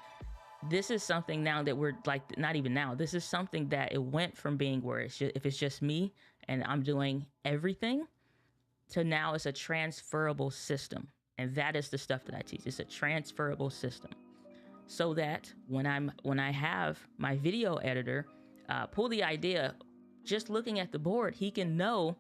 this is something now that we're like, not even now, this is something that it went from being where if it's just me and I'm doing everything, So now it's a transferable system. And that is the stuff that I teach. It's a transferable system. So that when I have my video editor pull the idea, just looking at the board, he can know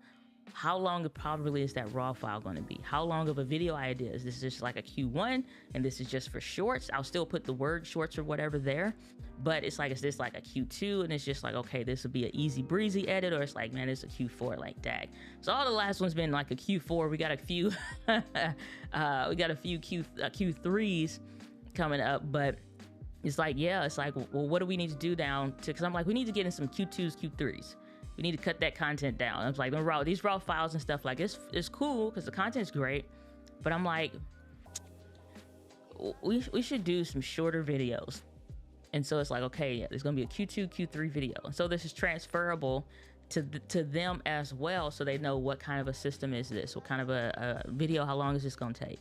how long probably is that raw file going to be? How long of a video idea is this? Just like a Q1, and this is just for shorts. I'll still put the word shorts or whatever there, but it's like, is this like a Q2? And it's just like, okay, this will be an easy breezy edit, or it's like, man, it's a Q4, like dag. So all the last one's been like a Q4. We got a few, Q3s coming up, but it's like, yeah, it's like, well, what do we need to do down to? Because I'm like, we need to get in some Q2s, Q3s. We need to cut that content down. I was like, these raw files and stuff, like it's cool because the content's great, but I'm like, we should do some shorter videos. And so it's like, okay, yeah, there's gonna be a Q2, Q3 video. And so this is transferable to them as well, so they know what kind of a system is this, what kind of a video, how long is this gonna take.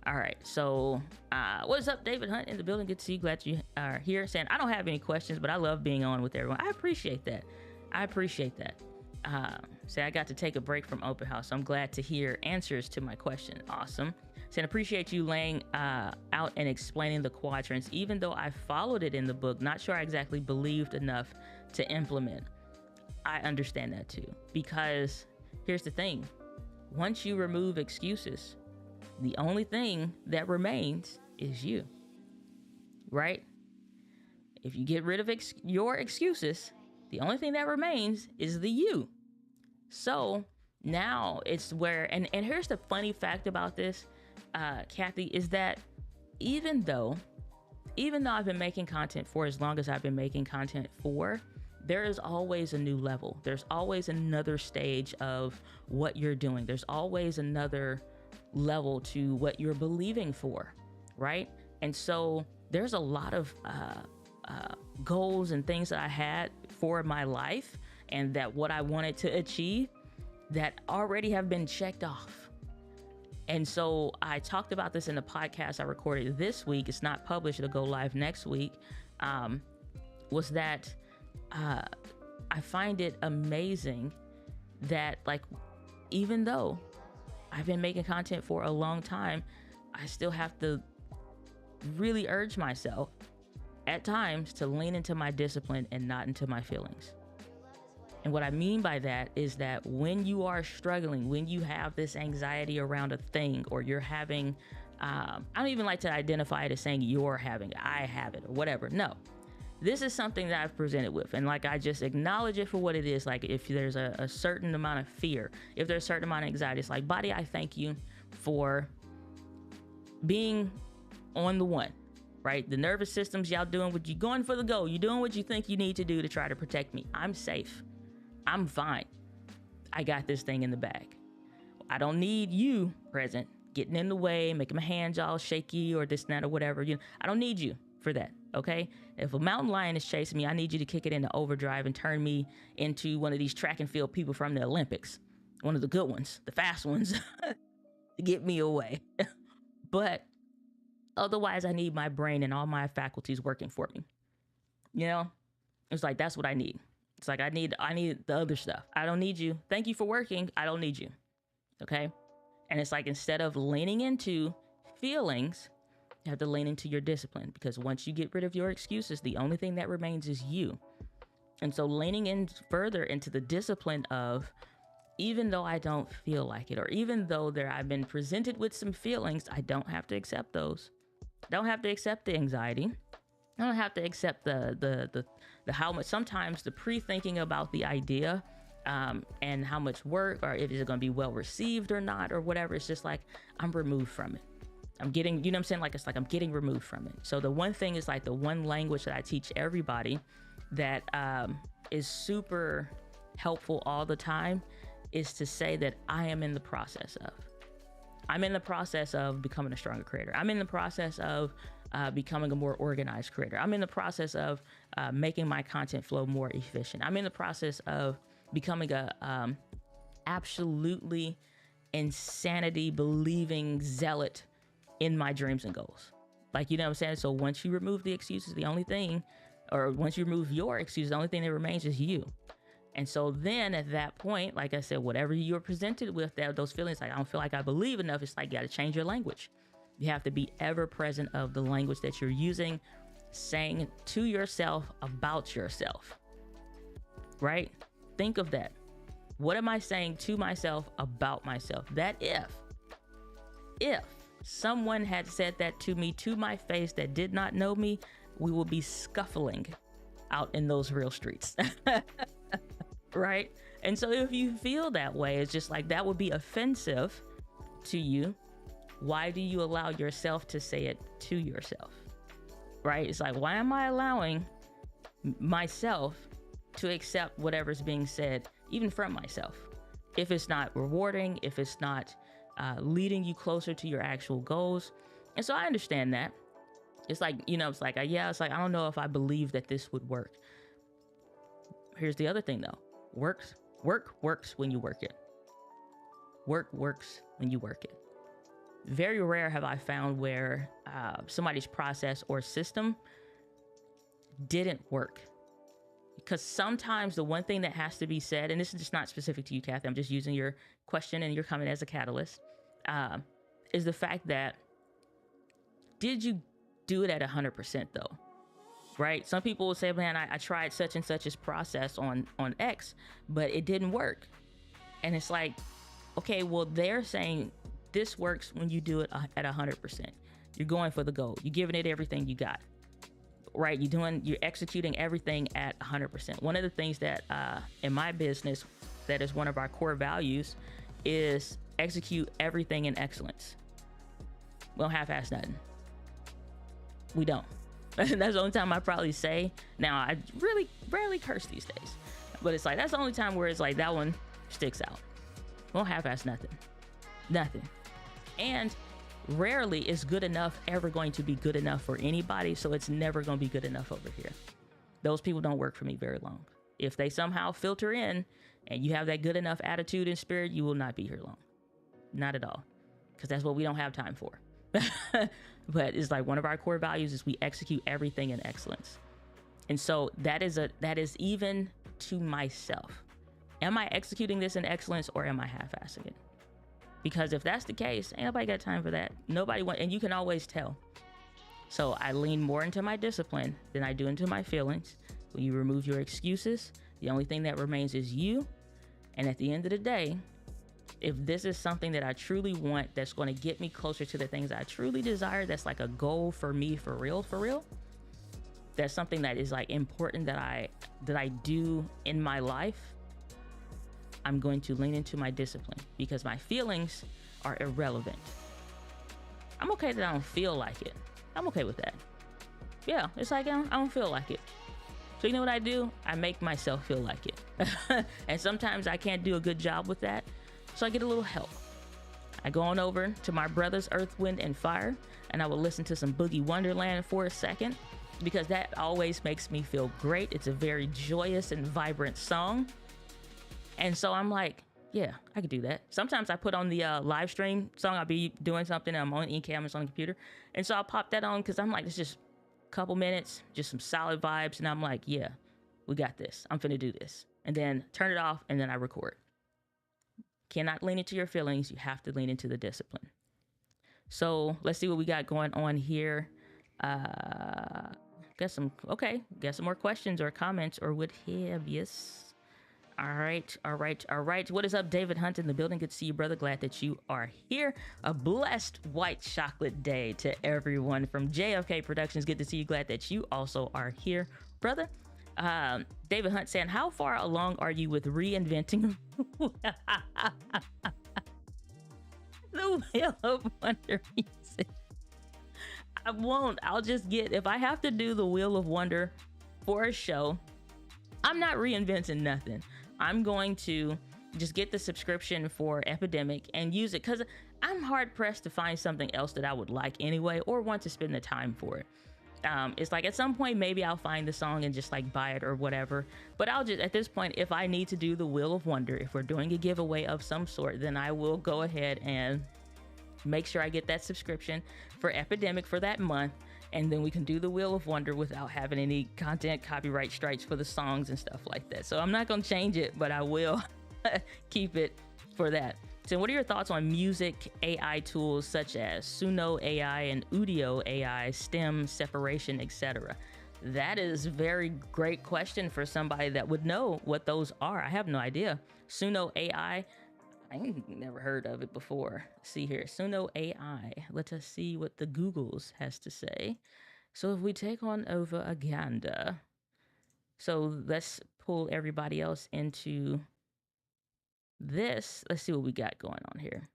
All right, so what is up, David Hunt in the building? Good to see you. Glad you are here. Saying I don't have any questions, but I love being on with everyone. I appreciate that. Say I got to take a break from open house, so I'm glad to hear answers to my question. Awesome. Saying appreciate you laying out and explaining the quadrants, even though I followed it in the book. Not sure I exactly believed enough to implement. I understand that too, because here's the thing: once you remove excuses, the only thing that remains is you, right? If you get rid of your excuses, the only thing that remains is the you. So now it's where, and here's the funny fact about this, Kathy, is that even though I've been making content for as long as I've been making content for, there is always a new level. There's always another stage of what you're doing. There's always another level to what you're believing for, right? And so there's a lot of goals and things that I had for my life and that what I wanted to achieve that already have been checked off. And so I talked about this in the podcast I recorded this week. It's not published, it'll go live next week. Was that I find it amazing that, like, even though I've been making content for a long time, I still have to really urge myself at times to lean into my discipline and not into my feelings. And what I mean by that is that when you are struggling, when you have this anxiety around a thing, or you're having, I don't even like to identify it as saying you're having it, I have it, or whatever. No, this is something that I've presented with. And like, I just acknowledge it for what it is. Like, if there's a certain amount of fear, if there's a certain amount of anxiety, it's like, body, I thank you for being on the one, right? The nervous system's y'all doing what you're going for the goal. You're doing what you think you need to do to try to protect me. I'm safe. I'm fine. I got this thing in the bag. I don't need you present, getting in the way, making my hands all shaky or this and that or whatever. You know, I don't need you for that, okay? If a mountain lion is chasing me, I need you to kick it into overdrive and turn me into one of these track and field people from the Olympics. One of the good ones, the fast ones, to get me away. But otherwise, I need my brain and all my faculties working for me. You know, it's like, that's what I need. It's like, I need the other stuff. I don't need you. Thank you for working. I don't need you. Okay. And it's like, instead of leaning into feelings, you have to lean into your discipline, because once you get rid of your excuses, the only thing that remains is you. And so leaning in further into the discipline of, even though I don't feel like it, or even though I've been presented with some feelings, I don't have to accept those. I don't have to accept the anxiety. I don't have to accept the how much, sometimes the pre-thinking about the idea and how much work, or if it's going to be well received or not, or whatever. It's just like, I'm removed from it. I'm getting, you know what I'm saying? Like, it's like I'm getting removed from it. So the one thing is, like, the one language that I teach everybody that is super helpful all the time is to say that I am in the process of. I'm in the process of becoming a stronger creator. I'm in the process of becoming a more organized creator. I'm in the process of making my content flow more efficient. I'm in the process of becoming a absolutely insanity believing zealot in my dreams and goals. Like, you know what I'm saying? So once you remove the excuses, the only thing, or once you remove your excuses, the only thing that remains is you. And so then at that point, like I said, whatever you're presented with, those feelings like, I don't feel like I believe enough, it's like you got to change your language. You have to be ever present of the language that you're using, saying to yourself about yourself, right? Think of that. What am I saying to myself about myself? That if someone had said that to me to my face that did not know me, we will be scuffling out in those real streets. Right? And so if you feel that way, it's just like that would be offensive to you. Why do you allow yourself to say it to yourself? Right? It's like, why am I allowing myself to accept whatever's being said, even from myself? If it's not rewarding, if it's not leading you closer to your actual goals. And so I understand that. It's like, it's like, it's like, I don't know if I believe that this would work. Here's the other thing though. Work works when you work it. Work works when you work it. Very rare have I found where somebody's process or system didn't work. Because sometimes the one thing that has to be said, and this is just not specific to you, Kathy, I'm just using your question and your comment as a catalyst, is the fact that, did you do it at 100% though? Right? Some people will say, man, I tried such and such as process on X, but it didn't work. And it's like, okay, well, they're saying this works when you do it at 100%. You're going for the goal. You're giving it everything you got. Right? You're executing everything at 100%. One of the things that in my business, that is one of our core values, is execute everything in excellence. We don't half-ass nothing. We don't. That's the only time I probably say. Now, I really rarely curse these days, but it's like, that's the only time where it's like that one sticks out. We don't half-ass nothing. And rarely is good enough ever going to be good enough for anybody, so it's never going to be good enough over here. Those people don't work for me very long. If they somehow filter in and you have that good enough attitude and spirit, you will not be here long. Not at all. Because that's what we don't have time for. But it's like one of our core values is we execute everything in excellence. And so that is even to myself. Am I executing this in excellence or am I half-assing it? Because if that's the case, ain't nobody got time for that. And you can always tell. So I lean more into my discipline than I do into my feelings. When you remove your excuses, the only thing that remains is you. And at the end of the day, if this is something that I truly want, that's going to get me closer to the things I truly desire, that's like a goal for me, for real, that's something that is like important that I do in my life, I'm going to lean into my discipline, because my feelings are irrelevant. I'm okay that I don't feel like it. I'm okay with that. Yeah, it's like I don't feel like it. So you know what I do? I make myself feel like it. And sometimes I can't do a good job with that, so I get a little help. I go on over to my brother's Earth, Wind, and Fire, and I will listen to some Boogie Wonderland for a second, because that always makes me feel great. It's a very joyous and vibrant song. And so I'm like, yeah, I could do that. Sometimes I put on the live stream song. I'll be doing something, and I'm on e-cam, it's on the computer. And so I'll pop that on, because I'm like, it's just a couple minutes, just some solid vibes. And I'm like, yeah, we got this. I'm finna do this. And then turn it off, and then I record. Cannot lean into your feelings. You have to lean into the discipline. So let's see what we got going on here. Got some more questions or comments or what have you. All right. What is up, David Hunt in the building? Good to see you, brother. Glad that you are here. A blessed white chocolate day to everyone from JFK Productions. Good to see you. Glad that you also are here, brother. David Hunt saying, how far along are you with reinventing the Wheel of Wonder music? I won't. I'll just if I have to do the Wheel of Wonder for a show, I'm not reinventing nothing. I'm going to just get the subscription for Epidemic and use it, because I'm hard pressed to find something else that I would like anyway, or want to spend the time for it. It's like at some point, maybe I'll find the song and just like buy it or whatever. But I'll just, at this point, if I need to do the Wheel of Wonder, if we're doing a giveaway of some sort, then I will go ahead and make sure I get that subscription for Epidemic for that month. and then we can do the Wheel of Wonder without having any content copyright strikes for the songs and stuff like that. So I'm not going to change it, but I will keep it for that. So what are your thoughts on music AI tools such as Suno AI and Udio AI, stem separation, etc.? That is a very great question for somebody that would know what those are. I have no idea. Suno AI, I ain't never heard of it before. See here, Suno AI. Let us see what the Googles has to say. So if we take on over Aganda, so let's pull everybody else into this. Let's see what we got going on here.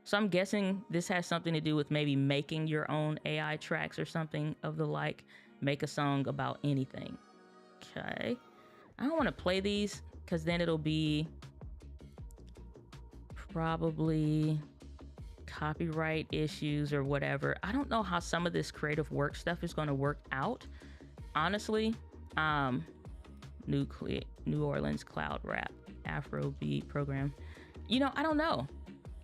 So I'm guessing this has something to do with maybe making your own AI tracks or something of the like. Make a song about anything. Okay. I don't want to play these because then it'll be probably copyright issues or whatever. I don't know how some of this creative work stuff is going to work out. Honestly, New Orleans cloud rap, Afrobeat program. You know, I don't know.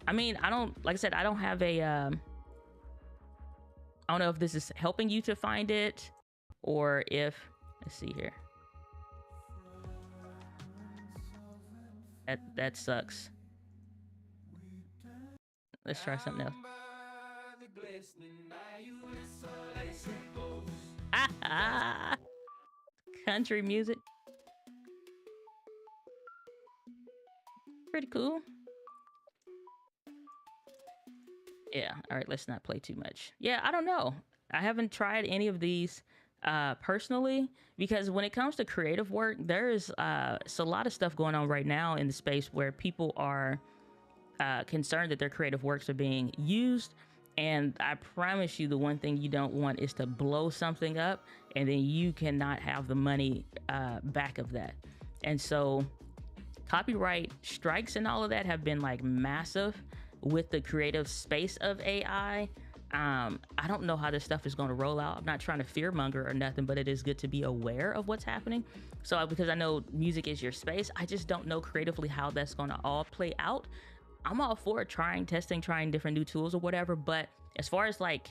I mean, like I said, I don't have a, I don't know if this is helping you to find it or if, let's see here. That sucks. Let's try something else. Country music. Pretty cool. Yeah, all right, let's not play too much. Yeah, I don't know. I haven't tried any of these personally, because when it comes to creative work, there's a lot of stuff going on right now in the space where people are concerned that their creative works are being used. And I promise you, the one thing you don't want is to blow something up and then you cannot have the money back of that. And so copyright strikes and all of that have been like massive with the creative space of AI. I don't know how this stuff is going to roll out. I'm not trying to fearmonger or nothing, but it is good to be aware of what's happening. So because I know music is your space, I just don't know creatively how that's going to all play out. I'm all for testing, trying different new tools or whatever. But as far as like,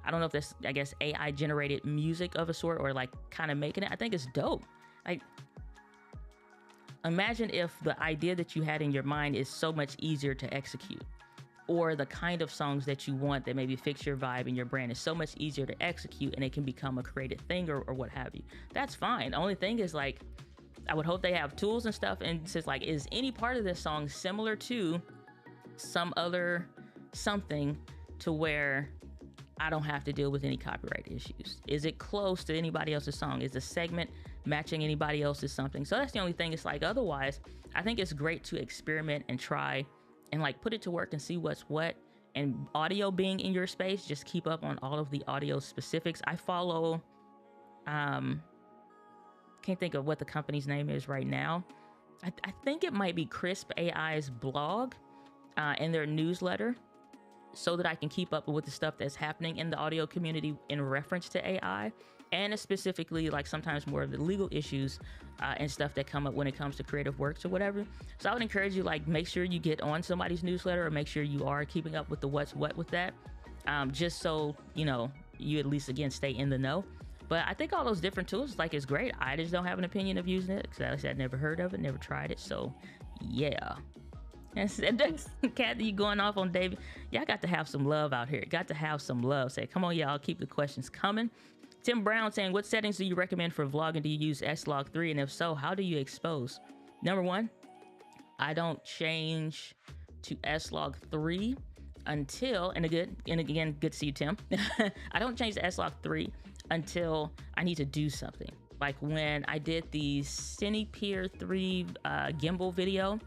I don't know if this, I guess, AI generated music of a sort or like kind of making it, I think it's dope. Like, imagine if the idea that you had in your mind is so much easier to execute, or the kind of songs that you want that maybe fix your vibe and your brand is so much easier to execute and it can become a creative thing or what have you. That's fine. The only thing is, like, I would hope they have tools and stuff and it says like, is any part of this song similar to some other something to where I don't have to deal with any copyright issues? Is it close to anybody else's song? Is the segment matching anybody else's something? So that's the only thing. It's like, otherwise, I think it's great to experiment and try and like put it to work and see what's what. And audio being in your space, just keep up on all of the audio specifics. I follow, can't think of what the company's name is right now. I think it might be Crisp AI's blog and their newsletter, so that I can keep up with the stuff that's happening in the audio community in reference to AI, and specifically like sometimes more of the legal issues and stuff that come up when it comes to creative works or whatever. So I would encourage you, like, make sure you get on somebody's newsletter or make sure you are keeping up with the what's what with that, just so, you know, you at least, again, stay in the know. But I think all those different tools, like, it's great. I just don't have an opinion of using it because I've never heard of it, never tried it. So yeah. Kathy, you going off on David? Y'all got to have some love out here. Got to have some love. Say, come on, y'all, keep the questions coming. Tim Brown saying, what settings do you recommend for vlogging? Do you use S-Log3? And if so, how do you expose? Number one, I don't change to S-Log3 until, and again, good to see you, Tim. I don't change to S-Log3 until I need to do something. Like when I did the Cinepeer 3 gimbal video,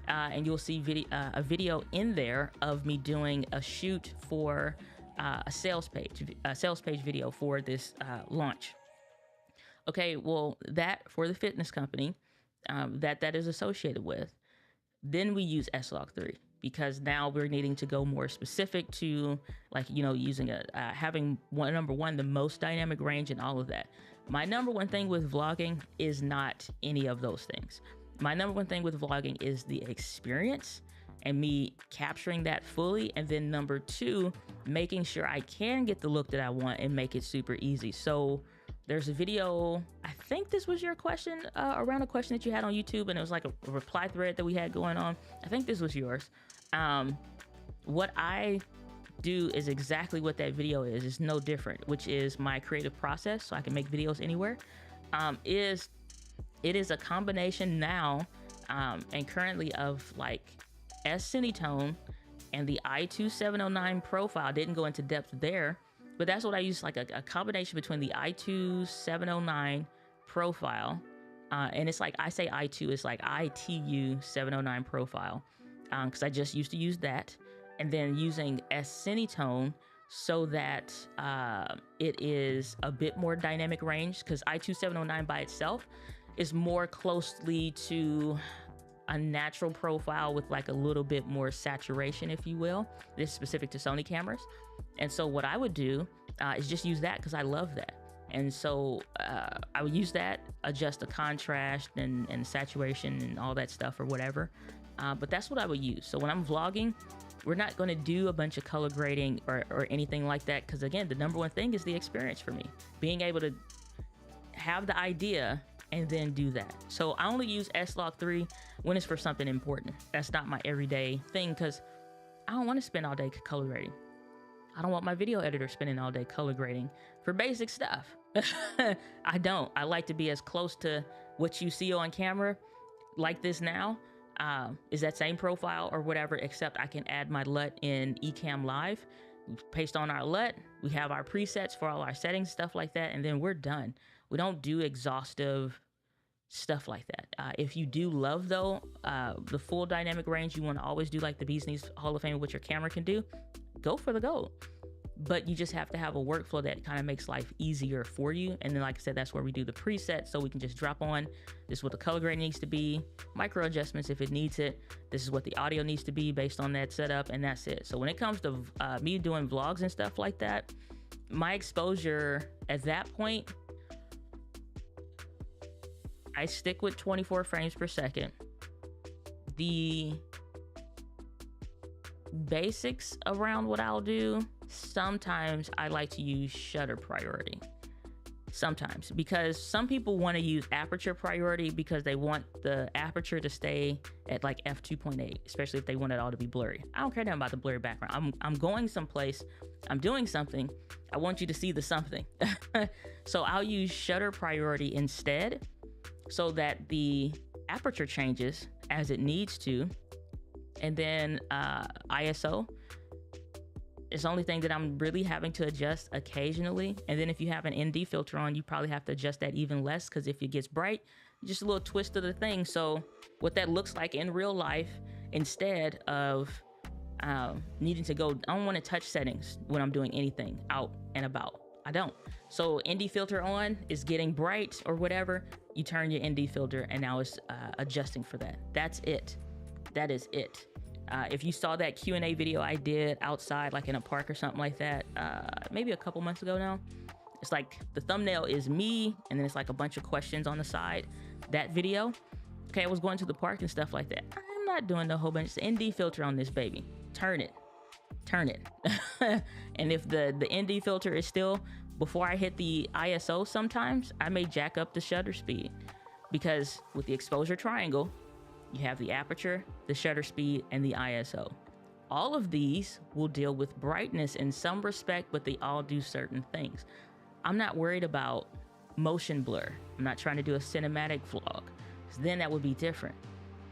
and you'll see a video in there of me doing a shoot for a sales page video for this launch. Okay, well, that for the fitness company that is associated with, then we use S-Log3 because now we're needing to go more specific to, like, you know, using having number one, the most dynamic range and all of that. My number one thing with vlogging is not any of those things. My number one thing with vlogging is the experience, and me capturing that fully. And then number two, making sure I can get the look that I want and make it super easy. So there's a video, I think this was your question, around a question that you had on YouTube, and it was like a reply thread that we had going on. I think this was yours. What I do is exactly what that video is. It's no different, which is my creative process, so I can make videos anywhere. It is a combination now and currently of like S-Cinetone and the i2-709 profile. I didn't go into depth there, but that's what I use, like a combination between the i2-709 profile, and it's like, I say i2, it's like ITU-709 profile, because I just used to use that, and then using S-Cinetone so that it is a bit more dynamic range, because i2-709 by itself is more closely to a natural profile with like a little bit more saturation, if you will. This is specific to Sony cameras. And so what I would do is just use that because I love that. And so I would use that, adjust the contrast and saturation and all that stuff or whatever. But that's what I would use. So when I'm vlogging, we're not going to do a bunch of color grading or anything like that, because again, the number one thing is the experience for me. Being able to have the idea and then do that. So I only use S-Log3 when it's for something important. That's not my everyday thing, because I don't want to spend all day color grading. I don't want my video editor spending all day color grading for basic stuff. I don't. I like to be as close to what you see on camera like this now, is that same profile or whatever, except I can add my LUT in Ecamm Live. We paste on our LUT, we have our presets for all our settings, stuff like that, and then we're done. We don't do exhaustive stuff like that. If you do love, though, the full dynamic range, you want to always do like the Bee's Knees Hall of Fame, what your camera can do, go for the gold. But you just have to have a workflow that kind of makes life easier for you. And then, like I said, that's where we do the presets, so we can just drop on, this is what the color grade needs to be, micro adjustments if it needs it, this is what the audio needs to be based on that setup, and that's it. So when it comes to me doing vlogs and stuff like that, my exposure at that point, I stick with 24 frames per second. The basics around what I'll do, sometimes I like to use shutter priority. Sometimes, because some people want to use aperture priority because they want the aperture to stay at like f2.8, especially if they want it all to be blurry. I don't care nothing about the blurry background. I'm going someplace, I'm doing something, I want you to see the something. So I'll use shutter priority instead, so that the aperture changes as it needs to. And then ISO is the only thing that I'm really having to adjust occasionally. And then if you have an ND filter on, you probably have to adjust that even less, because if it gets bright, just a little twist of the thing. So what that looks like in real life, instead of needing to go, I don't want to touch settings when I'm doing anything out and about. I don't. So ND filter on is getting bright or whatever, you turn your ND filter and now it's adjusting for that. That's it. That is it. If you saw that Q&A video I did outside, like in a park or something like that, maybe a couple months ago now, it's like the thumbnail is me and then it's like a bunch of questions on the side. That video, okay, I was going to the park and stuff like that. I'm not doing the whole bunch of ND filter on this baby. Turn it. And if the ND filter is still, before I hit the ISO, sometimes I may jack up the shutter speed, because with the exposure triangle, you have the aperture, the shutter speed, and the ISO. All of these will deal with brightness in some respect, but they all do certain things. I'm not worried about motion blur. I'm not trying to do a cinematic vlog, because then that would be different.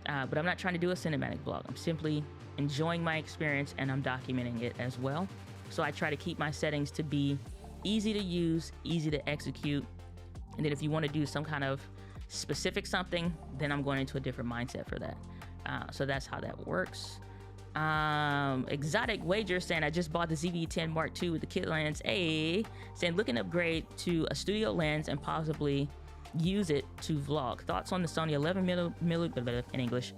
But I'm not trying to do a cinematic vlog. I'm simply enjoying my experience and I'm documenting it as well. So I try to keep my settings to be easy to use, easy to execute. And then if you want to do some kind of specific something, then I'm going into a different mindset for that. So that's how that works. Exotic Wager saying, I just bought the ZV-10 Mark II with the kit lens. Saying, looking to upgrade to a studio lens and possibly use it to vlog. Thoughts on the Sony 11mm in English.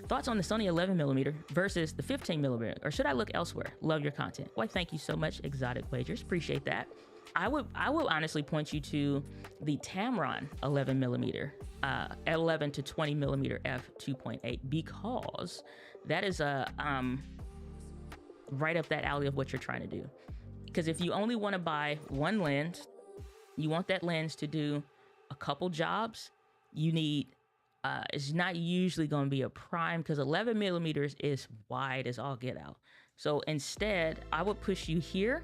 Thoughts on the Sony 11mm versus the 15mm, or should I look elsewhere? Love your content. Why, thank you so much, Exotic Wagers. Appreciate that. I would honestly point you to the Tamron 11 millimeter, 11 to 20 millimeter f2.8, because that is right up that alley of what you're trying to do. Because if you only want to buy one lens, you want that lens to do a couple jobs, you need, it's not usually going to be a prime, because 11 millimeters is wide as all get out. So instead, I would push you here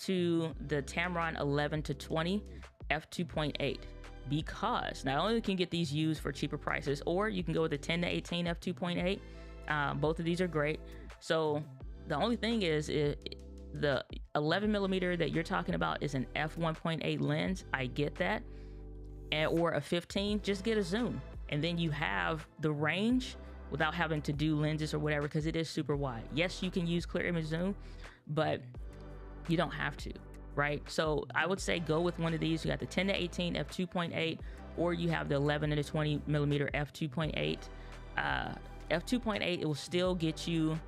to the Tamron 11 to 20 f2.8, because not only can you get these used for cheaper prices, or you can go with the 10 to 18 f2.8. Both of these are great. So the only thing is, the 11 millimeter that you're talking about is an f1.8 lens. I get that. Or a 15, just get a zoom. And then you have the range without having to do lenses or whatever, because it is super wide. Yes, you can use clear image zoom, but you don't have to, right? So I would say go with one of these. You got the 10 to 18 f2.8, or you have the 11 to 20 millimeter f2.8. F2.8, it will still get you,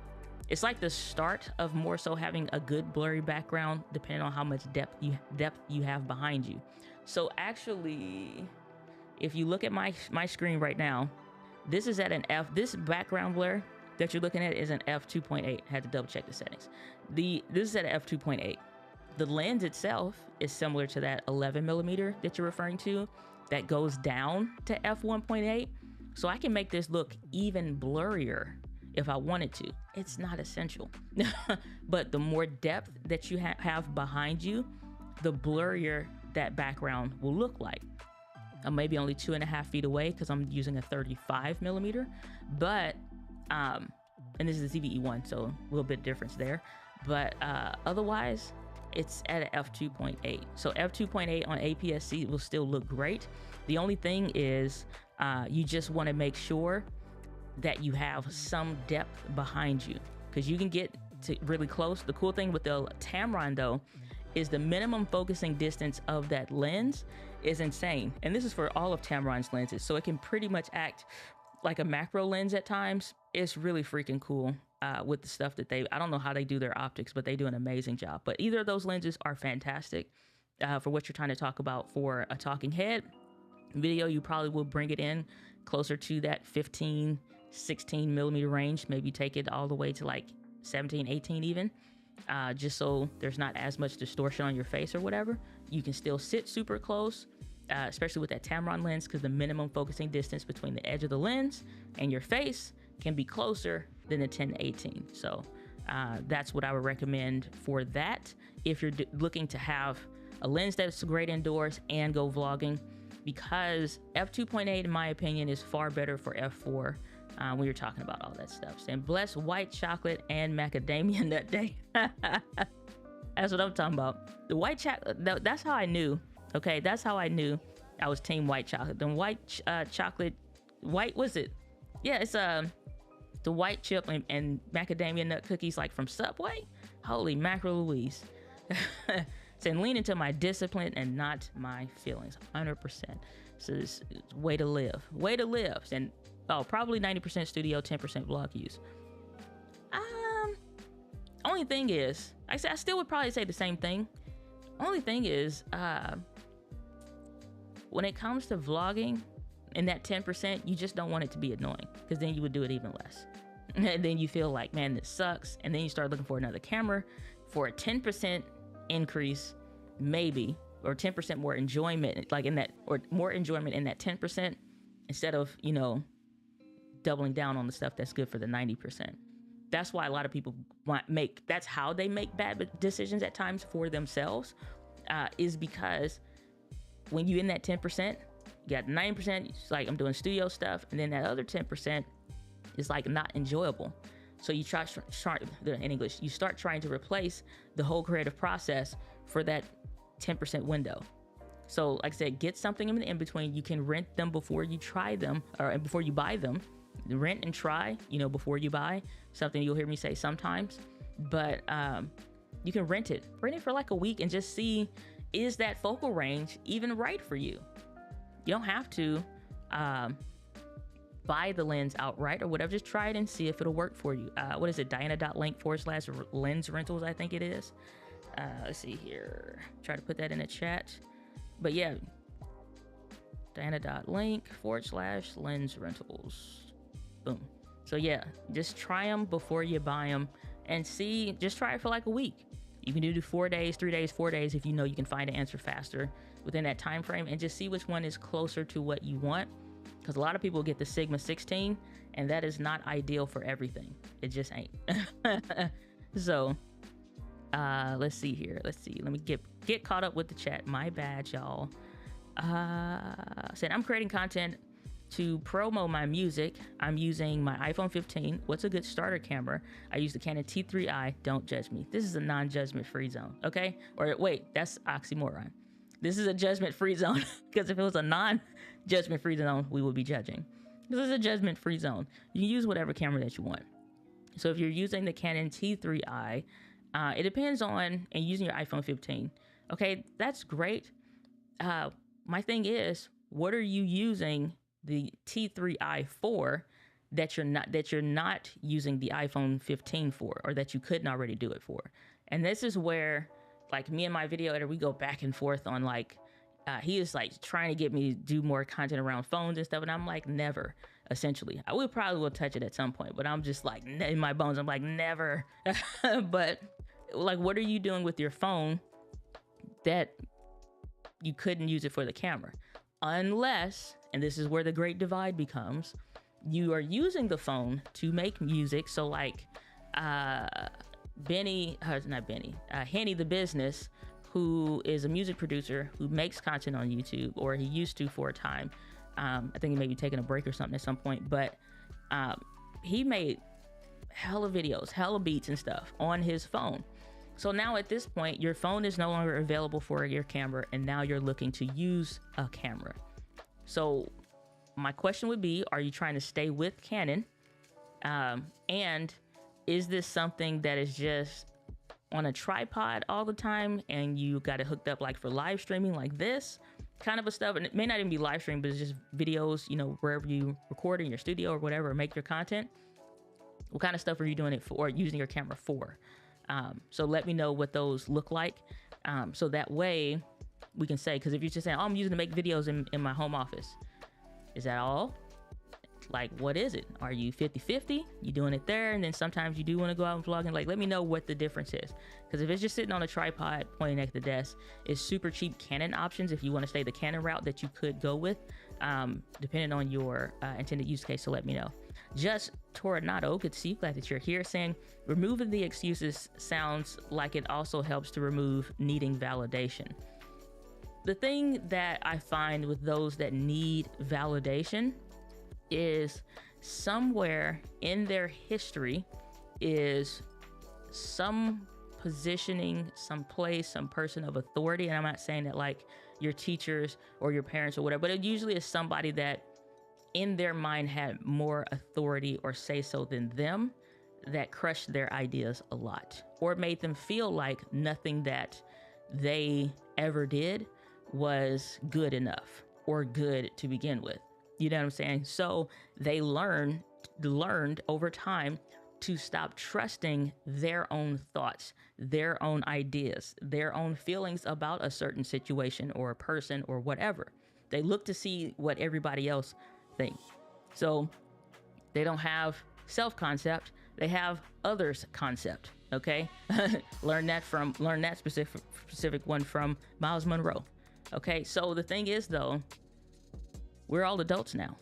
it's like the start of more so having a good blurry background, depending on how much depth you have behind you. So actually, if you look at my screen right now, this is at an this background blur that you're looking at is an f2.8. Had to double check the settings. This is at an f2.8. The lens itself is similar to that 11 millimeter that you're referring to, that goes down to f1.8. So I can make this look even blurrier if I wanted to. It's not essential. But the more depth that you have behind you, the blurrier that background will look like. I'm maybe only 2.5 feet away because I'm using a 35 millimeter, but and this is a ZVE1, so a little bit difference there. But otherwise, it's at an f2.8. So f2.8 on APS-C will still look great. The only thing is you just want to make sure that you have some depth behind you, because you can get to really close. The cool thing with the Tamron though is the minimum focusing distance of that lens is insane. And this is for all of Tamron's lenses, so it can pretty much act like a macro lens at times. It's really freaking cool with the stuff that I don't know how they do their optics, but they do an amazing job. But either of those lenses are fantastic for what you're trying to talk about. For a talking head video, you probably will bring it in closer to that 15, 16 millimeter range, maybe take it all the way to like 17, 18 even, just so there's not as much distortion on your face or whatever. You can still sit super close, especially with that Tamron lens, because the minimum focusing distance between the edge of the lens and your face can be closer than the 10 to 18. So that's what I would recommend for that if you're looking to have a lens that's great indoors and go vlogging, because f2.8 in my opinion is far better for f4 when you're talking about all that stuff. And bless white chocolate and macadamia nut day. That's what I'm talking about. The white chocolate, that's how I knew. Okay, that's how I knew I was team white chocolate. The white chocolate, white was it? Yeah, it's the white chip and macadamia nut cookies like from Subway. Holy mackerel Louise. Saying lean into my discipline and not my feelings. 100%. So it's way to live. Way to live. And probably 90% studio, 10% vlog use. Only thing is, I still would probably say the same thing. Only thing is, when it comes to vlogging, in that 10%, you just don't want it to be annoying, because then you would do it even less. And then you feel like, man, this sucks. And then you start looking for another camera for a 10% increase, maybe, or 10% more enjoyment, like in that, or more enjoyment in that 10%, instead of, doubling down on the stuff that's good for the 90%. That's why a lot of people that's how they make bad decisions at times for themselves, is because when you're in that 10%, you got 90%, it's like I'm doing studio stuff, and then that other 10% is like not enjoyable. So you in English, you start trying to replace the whole creative process for that 10% window. So like I said, get something in between. You can rent them before you try them, or before you buy them. Rent and try, before you buy. Something you'll hear me say sometimes. But you can rent it for like a week and just see, is that focal range even right for you? You don't have to buy the lens outright or whatever. Just try it and see if it'll work for you. What is it? Diana.link/lens rentals, I think it is. Let's see here. Try to put that in the chat. But yeah, Diana.link/lens rentals. Boom. So yeah, just try them before you buy them and see, just try it for like a week. You can do 4 days, 3 days, 4 days if you know you can find an answer faster within that time frame, and just see which one is closer to what you want. Because a lot of people get the Sigma 16 and that is not ideal for everything. It just ain't. So let's see here. Let's see. Let me get caught up with the chat. My bad, y'all. Said I'm creating content to promo my music. I'm using my iPhone 15. What's a good starter camera? I use the Canon T3i. Don't judge me. This is a non-judgment free zone, okay? Or wait, that's oxymoron. This is a judgment free zone, because if it was a non-judgment free zone, we would be judging. This is a judgment free zone. You can use whatever camera that you want. So if you're using the Canon T3i, it depends on, and using your iPhone 15, okay, that's great. My thing is, what are you using the T3i for that you're not using the iPhone 15 for, or that you couldn't already do it for? And this is where, like, me and my video editor, we go back and forth on, like, he is like trying to get me to do more content around phones and stuff, and I'm like, never. Essentially, I will probably touch it at some point, but I'm just like, in my bones, I'm like, never. But like, what are you doing with your phone that you couldn't use it for the camera? Unless, and this is where the great divide becomes, you are using the phone to make music. So like Henny the Business, who is a music producer who makes content on YouTube, or he used to for a time. I think he may be taking a break or something at some point, but he made hella videos, hella beats and stuff on his phone. So now at this point, your phone is no longer available for your camera, and now you're looking to use a camera. So my question would be, are you trying to stay with Canon? And is this something that is just on a tripod all the time, and you got it hooked up like for live streaming like this kind of a stuff? And it may not even be live stream, but it's just videos, you know, wherever you record in your studio or whatever, or make your content. What kind of stuff are you doing it for, or using your camera for? So let me know what those look like. So that way we can say, because if you're just saying, oh, I'm using to make videos in my home office, is that all? Like, what is it? Are you 50-50? You doing it there, and then sometimes you do want to go out and vlog, and like, let me know what the difference is. Because if it's just sitting on a tripod pointing at the desk, it's super cheap Canon options if you want to stay the Canon route that you could go with, depending on your intended use case. So let me know. Just Tornado, good to see you, glad that you're here, saying removing the excuses sounds like it also helps to remove needing validation. The thing that I find with those that need validation is somewhere in their history is some positioning, some place, some person of authority. And I'm not saying that like your teachers or your parents or whatever, but it usually is somebody that in their mind had more authority or say so than them, that crushed their ideas a lot, or made them feel like nothing that they ever did was good enough or good to begin with. You know what I'm saying? So they learned over time to stop trusting their own thoughts, their own ideas, their own feelings about a certain situation or a person or whatever. They look to see what everybody else thinks. So they don't have self-concept, they have others concept. Okay. learn that specific one from Miles Monroe. Okay. So the thing is though, we're all adults now,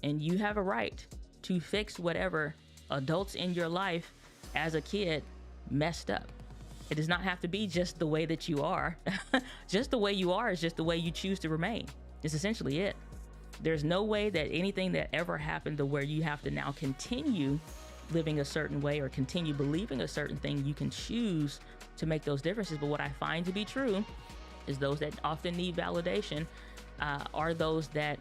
and you have a right to fix whatever adults in your life as a kid messed up. It does not have to be just the way that you are. Just the way you are is just the way you choose to remain. It's essentially it. There's no way that anything that ever happened to where you have to now continue living a certain way or continue believing a certain thing. You can choose to make those differences. But what I find to be true is those that often need validation are those that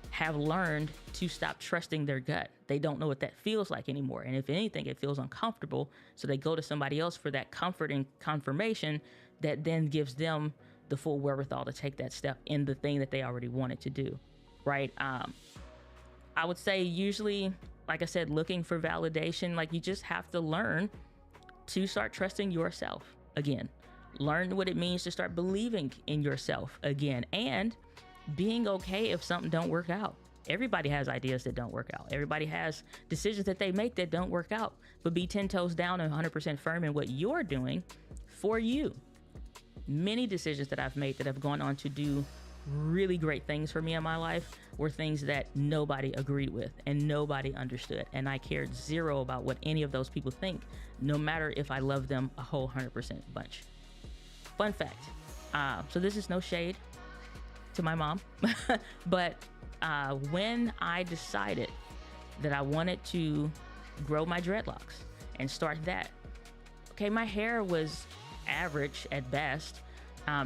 have learned to stop trusting their gut. They don't know what that feels like anymore. And if anything, it feels uncomfortable. So they go to somebody else for that comfort and confirmation that then gives them the full wherewithal to take that step in the thing that they already wanted to do. Right. I would say usually, like I said, looking for validation, like you just have to learn to start trusting yourself again. Learn what it means to start believing in yourself again, and being okay if something don't work out. Everybody has ideas that don't work out. Everybody has decisions that they make that don't work out, but be 10 toes down and 100% firm in what you're doing for you. Many decisions that I've made that have gone on to do really great things for me in my life were things that nobody agreed with and nobody understood. And I cared zero about what any of those people think, no matter if I love them a whole 100% bunch. Fun fact. So this is no shade to my mom, but when I decided that I wanted to grow my dreadlocks and start that, okay, my hair was average at best.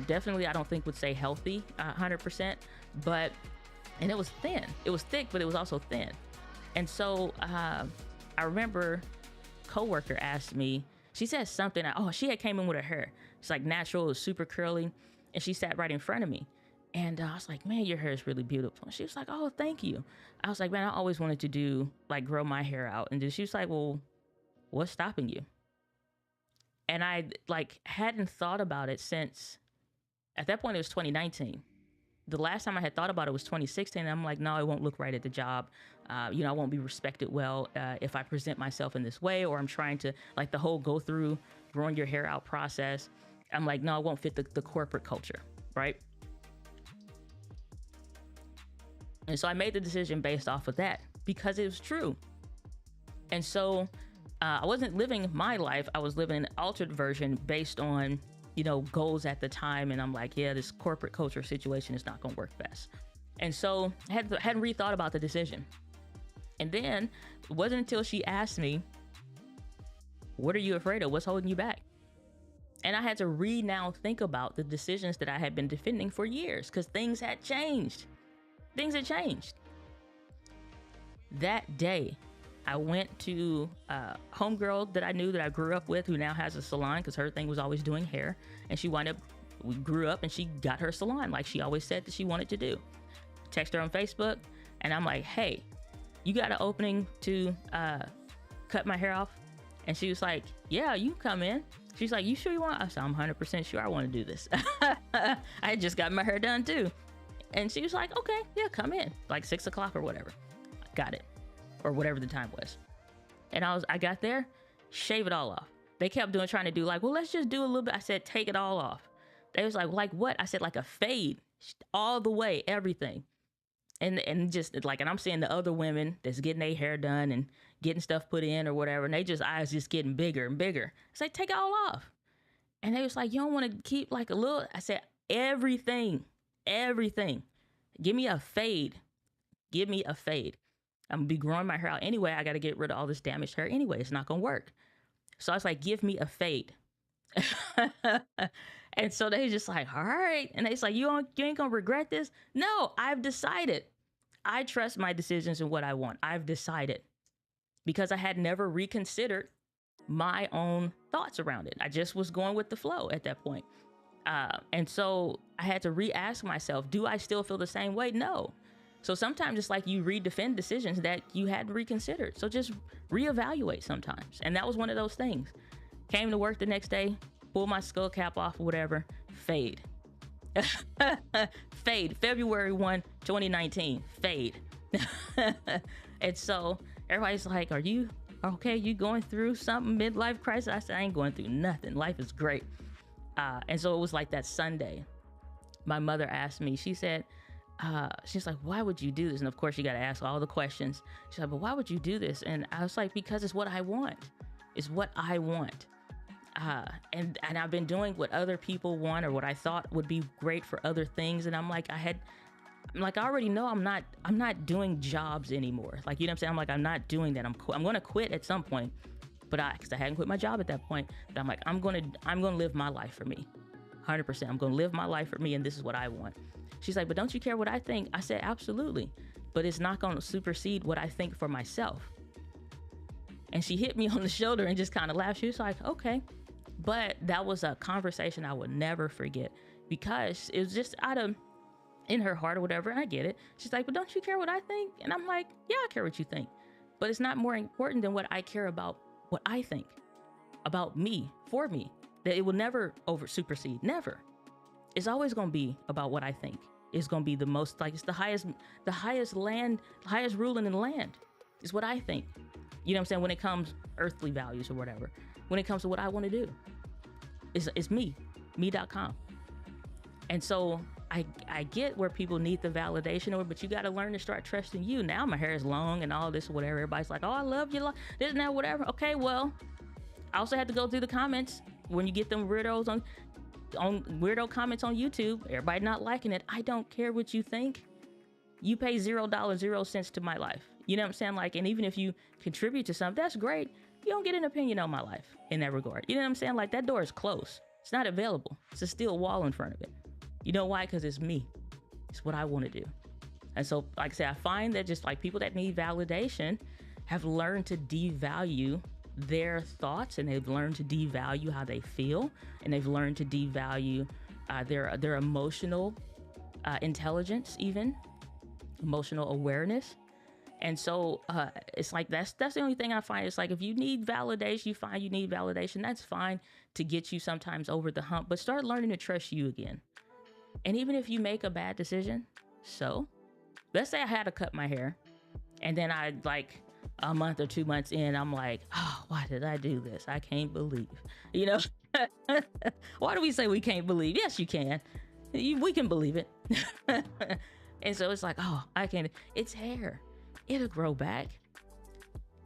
Definitely, I don't think would say healthy 100%, but, and it was thin. It was thick, but it was also thin. And so I remember coworker asked me, she said something, she had came in with her hair. It's like natural, it was super curly. And she sat right in front of me. And I was like, man, your hair is really beautiful. And she was like, oh, thank you. I was like, man, I always wanted to do, like, grow my hair out. And then she was like, well, what's stopping you? And I, like, hadn't thought about it since, at that point, it was 2019. The last time I had thought about it was 2016. And I'm like, no, it won't look right at the job. I won't be respected well if I present myself in this way, or I'm trying to, like, the whole go through growing your hair out process. I'm like, no, it won't fit the corporate culture, right? And so I made the decision based off of that because it was true. And so I wasn't living my life. I was living an altered version based on, goals at the time. And I'm like, yeah, this corporate culture situation is not going to work best. And so I hadn't rethought about the decision. And then it wasn't until she asked me, what are you afraid of? What's holding you back? And I had to now think about the decisions that I had been defending for years because things had changed. Things had changed. That day, I went to a homegirl that I knew that I grew up with who now has a salon because her thing was always doing hair. And we grew up and she got her salon like she always said that she wanted to do. Text her on Facebook and I'm like, hey, you got an opening to cut my hair off? And she was like, yeah, you come in. She's like, you sure you want? I said, I'm 100% sure I want to do this. I had just got my hair done too. And she was like, okay, yeah, come in. Like 6 o'clock or whatever. Got it. Or whatever the time was. And I got there, shave it all off. They kept trying to do like, well, let's just do a little bit. I said, take it all off. They was like what? I said, like a fade all the way, everything. And just like, and I'm seeing the other women that's getting their hair done and getting stuff put in or whatever. And eyes just getting bigger and bigger. I said, take it all off. And they was like, you don't want to keep like a little. I said, everything. Give me a fade. I'm gonna be growing my hair out anyway. I got to get rid of all this damaged hair anyway. It's not gonna work. So I was like, give me a fade. And so they just like, all right. And they's like, you ain't gonna regret this. No, I've decided. I trust my decisions and what I want. I've decided because I had never reconsidered my own thoughts around it. I just was going with the flow at that point. And so I had to re-ask myself, do I still feel the same way? No. So sometimes it's like you redefend decisions that you hadn't reconsidered. So just reevaluate sometimes. And that was one of those things. Came to work the next day, pull my skull cap off or whatever, fade. Fade. February 1, 2019, fade. And so everybody's like, are you okay? You going through something, midlife crisis? I said, I ain't going through nothing. Life is great. And so it was like that Sunday, my mother asked me, she said, she's like, why would you do this? And of course you got to ask all the questions. She's like, but why would you do this? And I was like, because it's what I want. It's what I want. And I've been doing what other people want or what I thought would be great for other things. And I'm like, I already know I'm not doing jobs anymore. Like, you know what I'm saying? I'm like, I'm not doing that. I'm going to quit at some point, but because I hadn't quit my job at that point, but I'm like, I'm going to live my life for me. 100%. I'm going to live my life for me. And this is what I want. She's like, but don't you care what I think? I said, absolutely. But it's not going to supersede what I think for myself. And she hit me on the shoulder and just kind of laughed. She was like, okay. But that was a conversation I would never forget because it was just in her heart or whatever. And I get it. She's like, but don't you care what I think? And I'm like, yeah, I care what you think. But it's not more important than what I care about, what I think about me, for me. That it will never supersede. Never. It's always going to be about what I think. It's going to be the most, like, it's the highest ruling in the land. It's what I think. You know what I'm saying? When it comes earthly values or whatever, when it comes to what I want to do, it's me.com. And so I get where people need the validation, but you got to learn to start trusting you. Now my hair is long and all this or whatever. Everybody's like, oh, I love you. This and that, whatever. Okay, well, I also had to go through the comments when you get them weirdos on weirdo comments on YouTube. Everybody not liking it. I don't care what you think. You pay $0 to my life. You know what I'm saying? Like, and even if you contribute to something, that's great. You don't get an opinion on my life in that regard. You know what I'm saying? Like, that door is closed. It's not available. It's a steel wall in front of it. You know why? Because it's me. It's what I want to do. And so, like I said, I find that just like people that need validation have learned to devalue their thoughts, and they've learned to devalue how they feel, and they've learned to devalue their emotional intelligence, even emotional awareness. And so it's like that's the only thing I find. It's like if you need validation, you find you need validation, that's fine to get you sometimes over the hump, but start learning to trust you again. And even if you make a bad decision, so let's say I had to cut my hair, and then I, like, a month or 2 months in, I'm like, oh, why did I do this? I can't believe, you know. Why do we say we can't believe? Yes, you can. We can believe it. And so it's like, oh, I can't. It's hair. It'll grow back.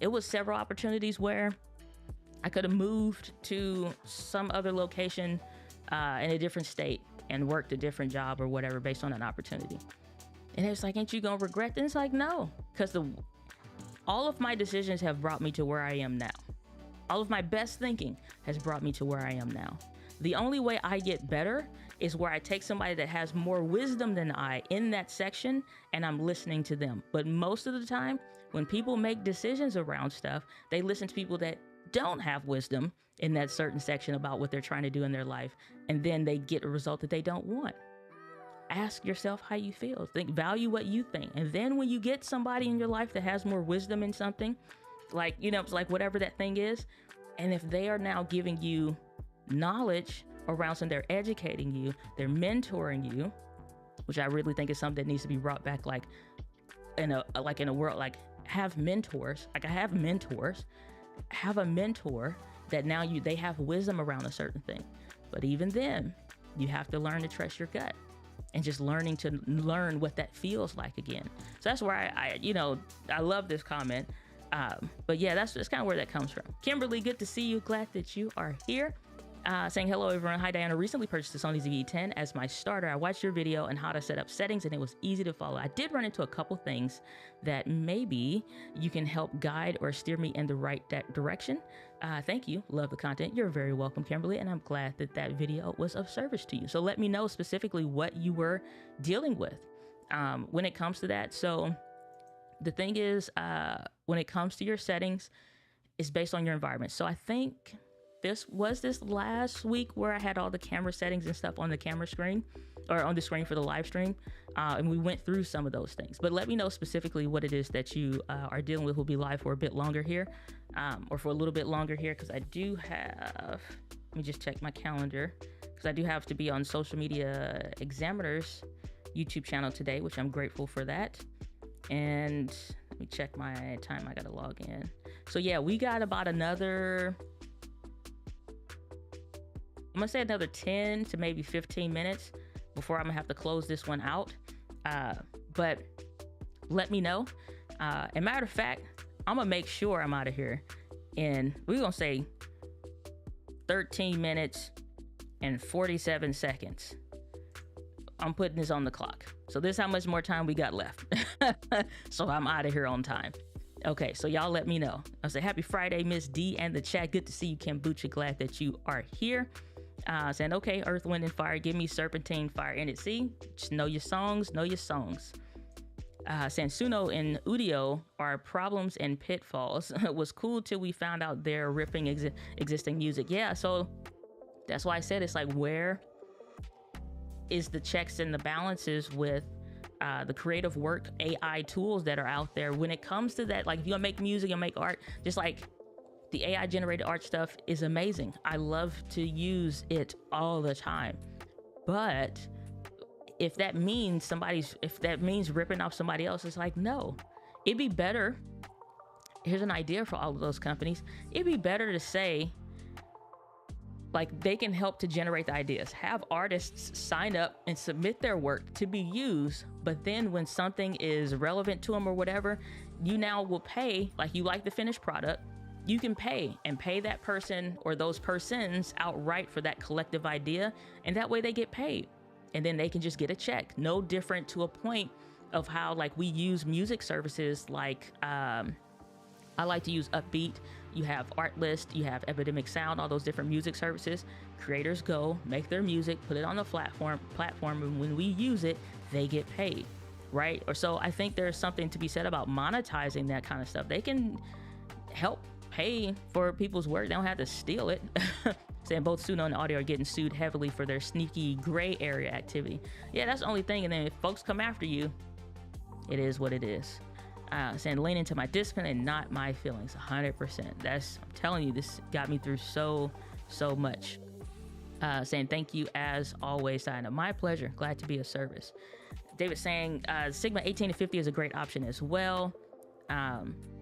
It was several opportunities where I could have moved to some other location in a different state and worked a different job or whatever based on an opportunity. And it's like, ain't you gonna regret this? It's like, no, because all of my decisions have brought me to where I am now. All of my best thinking has brought me to where I am now. The only way I get better is where I take somebody that has more wisdom than I in that section, and I'm listening to them. But most of the time, when people make decisions around stuff, they listen to people that don't have wisdom in that certain section about what they're trying to do in their life, and then they get a result that they don't want. Ask yourself how you feel. Value what you think. And then when you get somebody in your life that has more wisdom in something, like, you know, it's like whatever that thing is, and if they are now giving you knowledge around something, they're educating you, they're mentoring you, which I really think is something that needs to be brought back, like in a world, like have mentors. Like I have mentors. Have a mentor that now they have wisdom around a certain thing. But even then, you have to learn to trust your gut and just learn what that feels like again. So that's where I love this comment. But yeah, that's kind of where that comes from. Kimberly, good to see you. Glad that you are here. Saying hello, everyone. Hi, Diana. Recently purchased the Sony ZV-10 as my starter. I watched your video on how to set up settings, and it was easy to follow. I did run into a couple things that maybe you can help guide or steer me in the right direction. Thank you. Love the content. You're very welcome, Kimberly, and I'm glad that that video was of service to you. So let me know specifically what you were dealing with when it comes to that. So the thing is, when it comes to your settings, it's based on your environment. So I think this last week where I had all the camera settings and stuff on the camera screen or on the screen for the live stream. And we went through some of those things, but let me know specifically what it is that you are dealing with. We'll be live for a bit longer here or for a little bit longer here. Cause I do have, let me just check my calendar. Cause I do have to be on Social Media Examiner's YouTube channel today, which I'm grateful for that. And let me check my time. I got to log in. So yeah, we got about another, I'm gonna say another 10 to maybe 15 minutes before I'm gonna have to close this one out. But let me know. And matter of fact, I'm gonna make sure I'm out of here in, we're gonna say 13 minutes and 47 seconds. I'm putting this on the clock. So this is how much more time we got left. So I'm out of here on time. Okay, so y'all let me know. I'll say happy Friday, Miss D and the chat. Good to see you, Kombucha. Glad that you are here. Saying, okay, Earth, Wind, and Fire, give me Serpentine, Fire in it. See, just know your songs, know your songs. Saying Suno and Udio are problems and pitfalls. It was cool till we found out they're ripping existing music. Yeah, so that's why I said it's like, where is the checks and the balances with the creative work AI tools that are out there when it comes to that? Like if you're gonna make music and make art, just like The AI generated art stuff is amazing. I love to use it all the time. But if that means ripping off somebody else, it's like, no, it'd be better. Here's an idea for all of those companies. It'd be better to say, like, they can help to generate the ideas. Have artists sign up and submit their work to be used. But then when something is relevant to them or whatever, you now will pay, like you like the finished product, you can pay that person or those persons outright for that collective idea. And that way they get paid. And then they can just get a check. No different to a point of how, like, we use music services like, I like to use Upbeat. You have Artlist, you have Epidemic Sound, all those different music services. Creators go, make their music, put it on the platform, and when we use it, they get paid, right? Or so I think there's something to be said about monetizing that kind of stuff. They can help pay for people's work. They don't have to steal it. Saying both Suno and Audio are getting sued heavily for their sneaky gray area activity. Yeah, that's the only thing. And then if folks come after you, it is what it is. Saying lean into my discipline and not my feelings. 100%. I'm telling you, this got me through so much. Saying thank you as always, Diana. My pleasure. Glad to be of service. David saying Sigma 18 to 50 is a great option as well.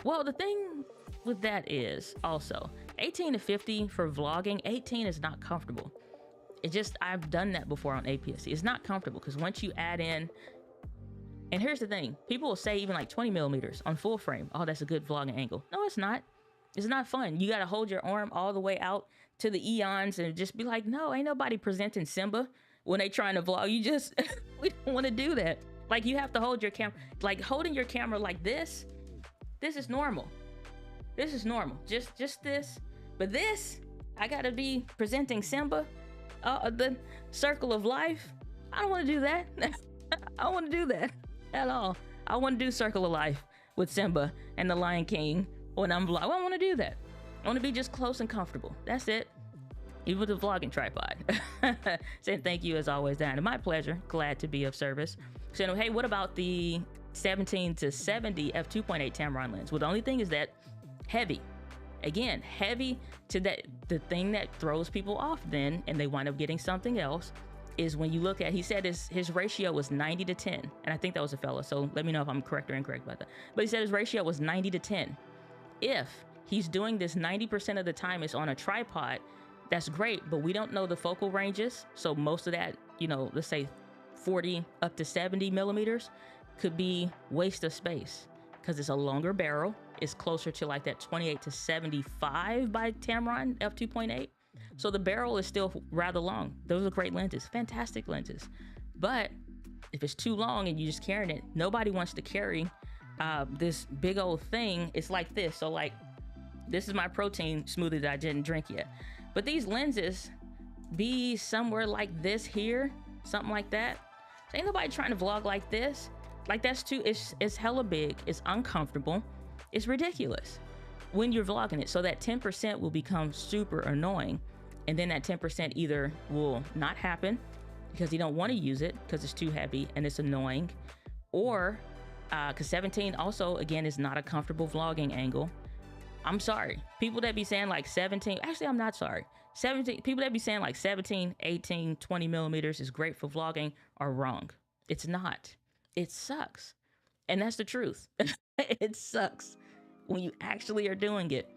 Well, the thing with that is also 18 to 50 for vlogging. 18 is not comfortable. I've done that before on APS-C. It's not comfortable because once you add in. And here's the thing, people will say even like 20 millimeters on full frame. Oh, that's a good vlogging angle. No, it's not. It's not fun. You got to hold your arm all the way out to the eons and just be like, no, ain't nobody presenting Simba when they trying to vlog. We don't want to do that. Like, you have to hold your camera, like holding your camera like this. This is normal. This is normal. Just this. But this, I got to be presenting Simba, the circle of life. I don't want to do that. I don't want to do that at all. I want to do Circle of Life with Simba and the Lion King when I'm vlogging. I don't want to do that. I want to be just close and comfortable. That's it. Even with the vlogging tripod. Saying thank you as always, Diana. My pleasure. Glad to be of service. Saying, hey, what about the 17 to 70 f2.8 Tamron lens? Well, the only thing is that heavy. Again, heavy to that. The thing that throws people off then, and they wind up getting something else, is when you look at, he said his ratio was 90 to 10. And I think that was a fella. So let me know if I'm correct or incorrect about that. But he said his ratio was 90 to 10. If he's doing this 90% of the time is on a tripod, that's great, but we don't know the focal ranges. So most of that, let's say 40 up to 70 millimeters could be waste of space because it's a longer barrel. It's closer to like that 28 to 75 by Tamron f2.8. So the barrel is still rather long. Those are great lenses, fantastic lenses. But if it's too long and you're just carrying it, nobody wants to carry this big old thing. It's like this. So like, this is my protein smoothie that I didn't drink yet. But these lenses be somewhere like this here, something like that. So ain't nobody trying to vlog like this. Like that's too, it's hella big. It's uncomfortable. It's ridiculous when you're vlogging it. So that 10% will become super annoying. And then that 10% either will not happen because you don't want to use it because it's too heavy and it's annoying, or because 17 also, again, is not a comfortable vlogging angle. I'm sorry. People that be saying like 17, actually, I'm not sorry. 17, people that be saying like 17, 18, 20 millimeters is great for vlogging are wrong. It's not. It sucks. And that's the truth. It sucks when you actually are doing it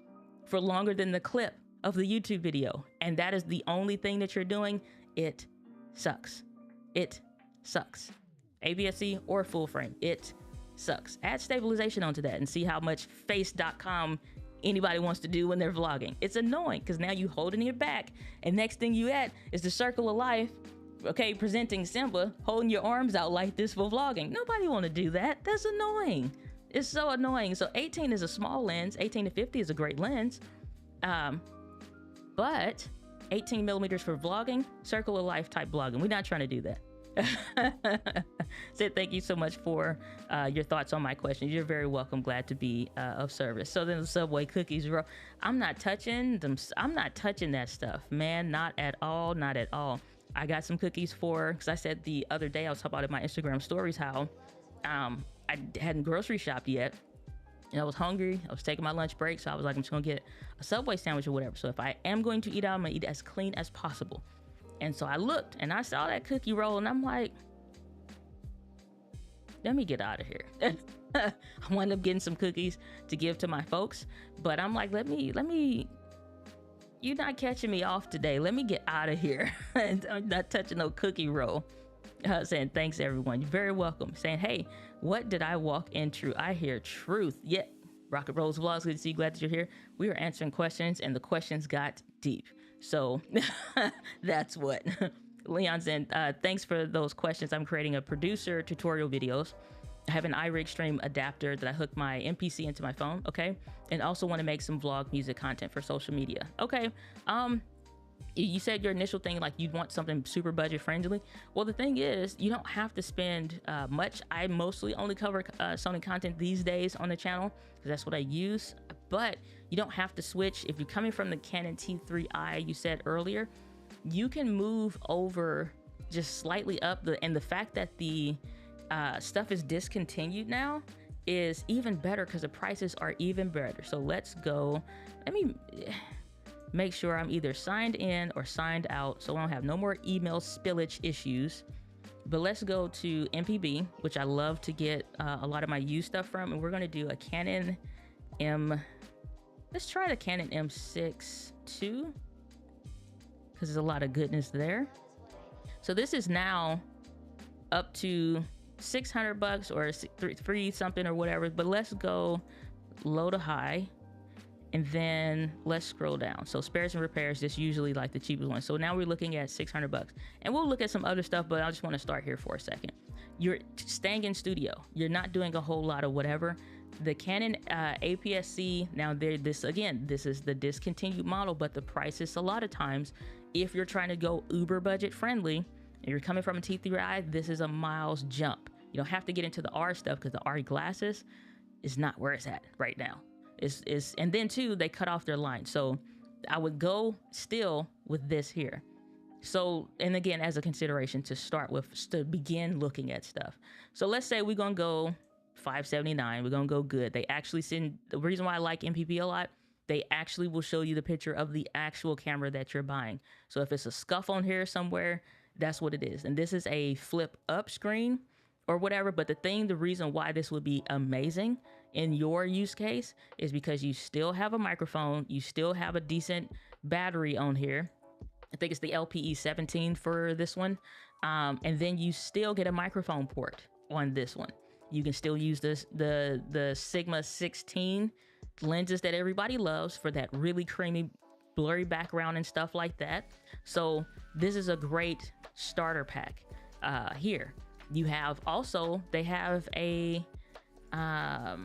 for longer than the clip of the YouTube video. And that is the only thing that you're doing. It sucks. It sucks. APS-C or full frame. It sucks. Add stabilization onto that and see how much face.com anybody wants to do when they're vlogging. It's annoying because now you holding your back and next thing you at is the circle of life. Okay, presenting Simba, holding your arms out like this for vlogging. Nobody want to do that. That's annoying. It's so annoying. So 18 is a small lens. 18 to 50 is a great lens. But 18 millimeters for vlogging, circle of life type vlogging. We're not trying to do that. Said thank you so much for your thoughts on my questions. You're very welcome. Glad to be of service. So then the Subway cookies roll. I'm not touching them. I'm not touching that stuff, man. Not at all. Not at all. I got some cookies because I said the other day I was talking about in my Instagram stories how I hadn't grocery shopped yet. and I was hungry. I was taking my lunch break, so I was like, I'm just gonna get a Subway sandwich or whatever. So if I am going to eat out, I'm gonna eat as clean as possible. And so I looked and I saw that cookie roll, and I'm like, let me get out of here. I wound up getting some cookies to give to my folks, but I'm like, let me, you're not catching me off today. Let me get out of here. And I'm not touching no cookie roll. Saying thanks everyone. You're very welcome. Saying, hey, what did I walk into? I hear truth. Yeah. Rocket Rose Vlogs, good to see you. Glad that you're here. We were answering questions and the questions got deep. So that's what. Leon said, thanks for those questions. I'm creating a producer tutorial videos. I have an iRig Stream adapter that I hook my MPC into my phone. Okay. And also want to make some vlog music content for social media. Okay. You said your initial thing, like you'd want something super budget friendly. Well, the thing is, you don't have to spend much. I mostly only cover Sony content these days on the channel because that's what I use. But you don't have to switch. If you're coming from the Canon T3i, you said earlier, you can move over just slightly up. And the fact that the stuff is discontinued now is even better because the prices are even better. So let's go. Let me make sure I'm either signed in or signed out so I don't have no more email spillage issues. But let's go to MPB, which I love to get a lot of my used stuff from. And we're going to do a Canon let's try the Canon M6 II because there's a lot of goodness there. So this is now up to $600 or free something or whatever. But let's go low to high. And then let's scroll down. So spares and repairs, just usually like the cheapest one. So now we're looking at $600. And we'll look at some other stuff, but I just want to start here for a second. You're staying in studio. You're not doing a whole lot of whatever. The Canon APS-C, now this is the discontinued model, but the prices a lot of times, if you're trying to go uber budget friendly, and you're coming from a T3i, this is a miles jump. You don't have to get into the R stuff because the R glasses is not where it's at right now. And then too, they cut off their line. So I would go still with this here. So, and again, as a consideration to start with, to begin looking at stuff. So let's say we're going to go $579. We're going to go good. They actually send, the reason why I like MPP a lot, they actually will show you the picture of the actual camera that you're buying. So if it's a scuff on here somewhere, that's what it is. And this is a flip up screen or whatever. But the reason why this would be amazing in your use case is because you still have a microphone, you still have a decent battery on here. I think it's the LPE 17 for this one. And then you still get a microphone port on this one. You can still use the Sigma 16 lenses that everybody loves for that really creamy, blurry background and stuff like that. So this is a great starter pack here. You have also, they have a, it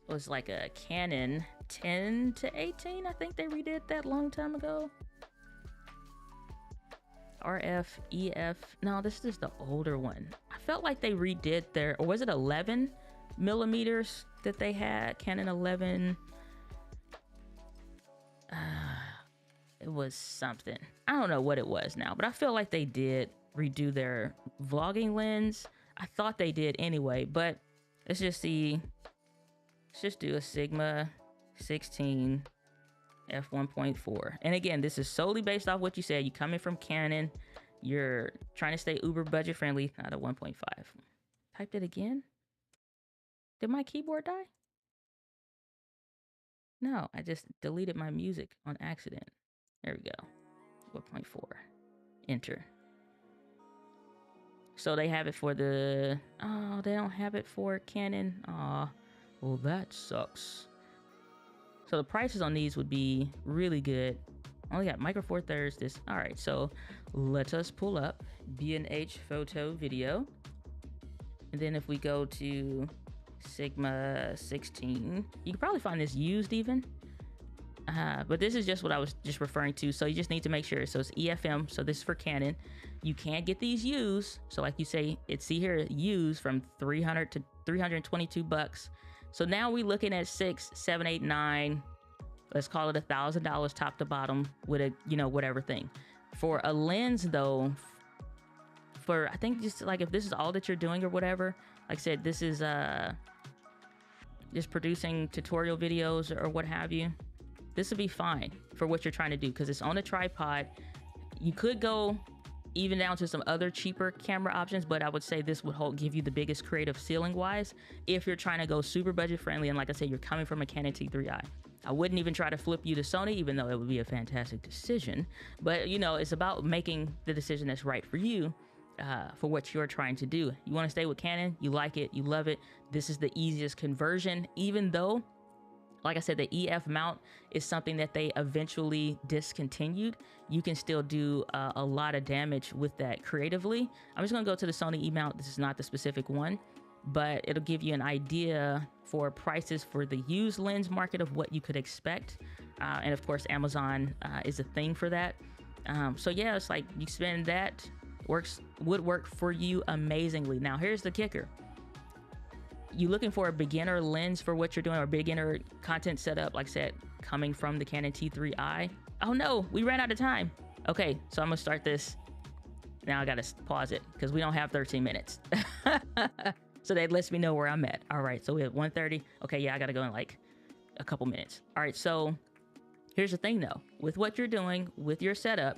was like a Canon 10 to 18. I think they redid that long time ago. RF, EF. No, this is the older one. I felt like they redid their, or was it 11 millimeters that they had? Canon 11. It was something. I don't know what it was now, but I feel like they did redo their vlogging lens. I thought they did anyway, but let's just see. Let's just do a Sigma 16 f1.4. And again, this is solely based off what you said. You coming from Canon, you're trying to stay uber budget friendly, not a 1.5. Typed it again. Did my keyboard die? No, I just deleted my music on accident. There we go. 1.4. Enter. So they have it for the, oh, they don't have it for Canon. Aw, well, that sucks. So the prices on these would be really good. Only got Micro Four Thirds. This. All right, so let us pull up B&H photo video. And then if we go to Sigma 16, you can probably find this used even. But this is just what I was just referring to. So you just need to make sure. So it's EFM. So this is for Canon. You can't get these used. So like you say, it's see here used from 300 to 322 bucks. So now we're looking at 6, 7, 8, 9. Let's call it $1,000 top to bottom with a, you know, whatever thing. For a lens though, for I think just like if this is all that you're doing or whatever, like I said, this is just producing tutorial videos or what have you, this would be fine for what you're trying to do because it's on a tripod. You could go even down to some other cheaper camera options, but I would say this would give you the biggest creative ceiling wise if you're trying to go super budget friendly. And like I said, you're coming from a Canon T3i. I wouldn't even try to flip you to Sony, even though it would be a fantastic decision. But you know, it's about making the decision that's right for you, for what you're trying to do. You want to stay with Canon, you like it, you love it. This is the easiest conversion, even though, like I said, the EF mount is something that they eventually discontinued. You can still do a lot of damage with that creatively. I'm just gonna go to the Sony E mount. This is not the specific one, but it'll give you an idea for prices for the used lens market of what you could expect. And of course, Amazon is a thing for that. So yeah, it's like you spend that, would work for you amazingly. Now, here's the kicker. You looking for a beginner lens for what you're doing or beginner content setup, like I said, coming from the Canon T3i. Oh no, we ran out of time. Okay, so I'm gonna start this. Now I gotta pause it because we don't have 13 minutes. So that lets me know where I'm at. All right, so we have 1:30. Okay, yeah, I gotta go in like a couple minutes. All right, so here's the thing though. With what you're doing with your setup,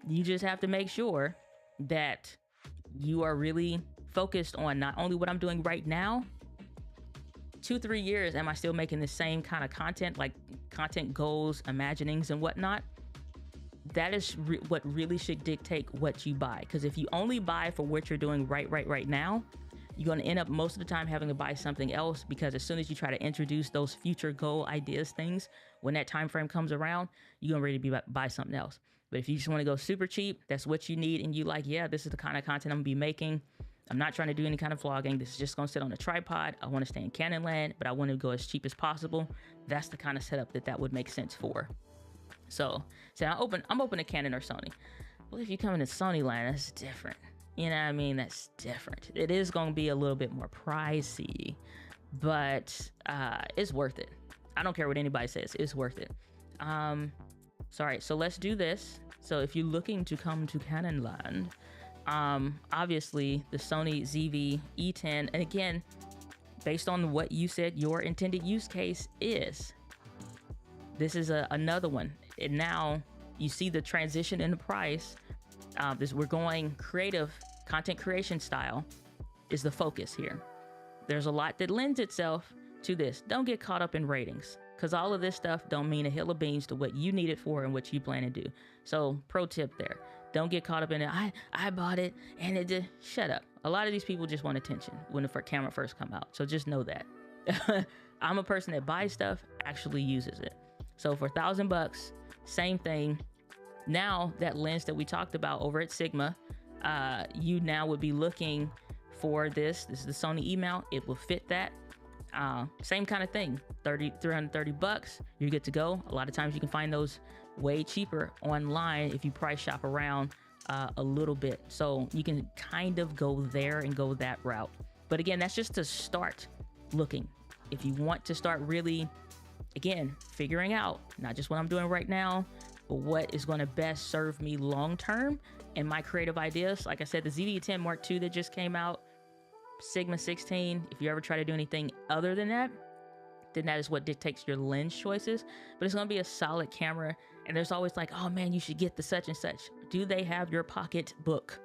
you just have to make sure that you are really focused on not only what I'm doing right now, 2-3 years, am I still making the same kind of content, like content goals, imaginings, and whatnot? That is what really should dictate what you buy. Because if you only buy for what you're doing right now, you're going to end up most of the time having to buy something else, because as soon as you try to introduce those future goal ideas, things, when that time frame comes around, you're going to ready to buy something else. But if you just want to go super cheap, that's what you need, and you like, yeah, this is the kind of content I'm going to be making. I'm not trying to do any kind of vlogging. This is just going to sit on a tripod. I want to stay in Canon land, but I want to go as cheap as possible. That's the kind of setup that would make sense for. So I'm open to Canon or Sony. Well, if you come into Sony land, that's different. You know what I mean? That's different. It is going to be a little bit more pricey, but it's worth it. I don't care what anybody says. It's worth it. Sorry. So let's do this. So if you're looking to come to Canon land, obviously the Sony ZV-E10, and again, based on what you said your intended use case is, this is another one. And now you see the transition in the price. We're going creative content creation style is the focus here. There's a lot that lends itself to this. Don't get caught up in ratings, because all of this stuff don't mean a hill of beans to what you need it for and what you plan to do. So pro tip there. Don't get caught up in it. I bought it and it did. Shut up. A lot of these people just want attention when the camera first come out. So just know that. I'm a person that buys stuff, actually uses it. So for $1,000, same thing. Now that lens that we talked about over at Sigma, you now would be looking for this. This is the Sony E mount. It will fit that. Same kind of thing. $330. You're good to go. A lot of times you can find those way cheaper online if you price shop around a little bit. So you can kind of go there and go that route. But again, that's just to start looking. If you want to start really, again, figuring out not just what I'm doing right now, but what is going to best serve me long term and my creative ideas. Like I said, the ZV-10 Mark II that just came out, Sigma 16. If you ever try to do anything other than that, then that is what dictates your lens choices. But it's going to be a solid camera. And there's always like, oh man, you should get the such and such. Do they have your pocketbook?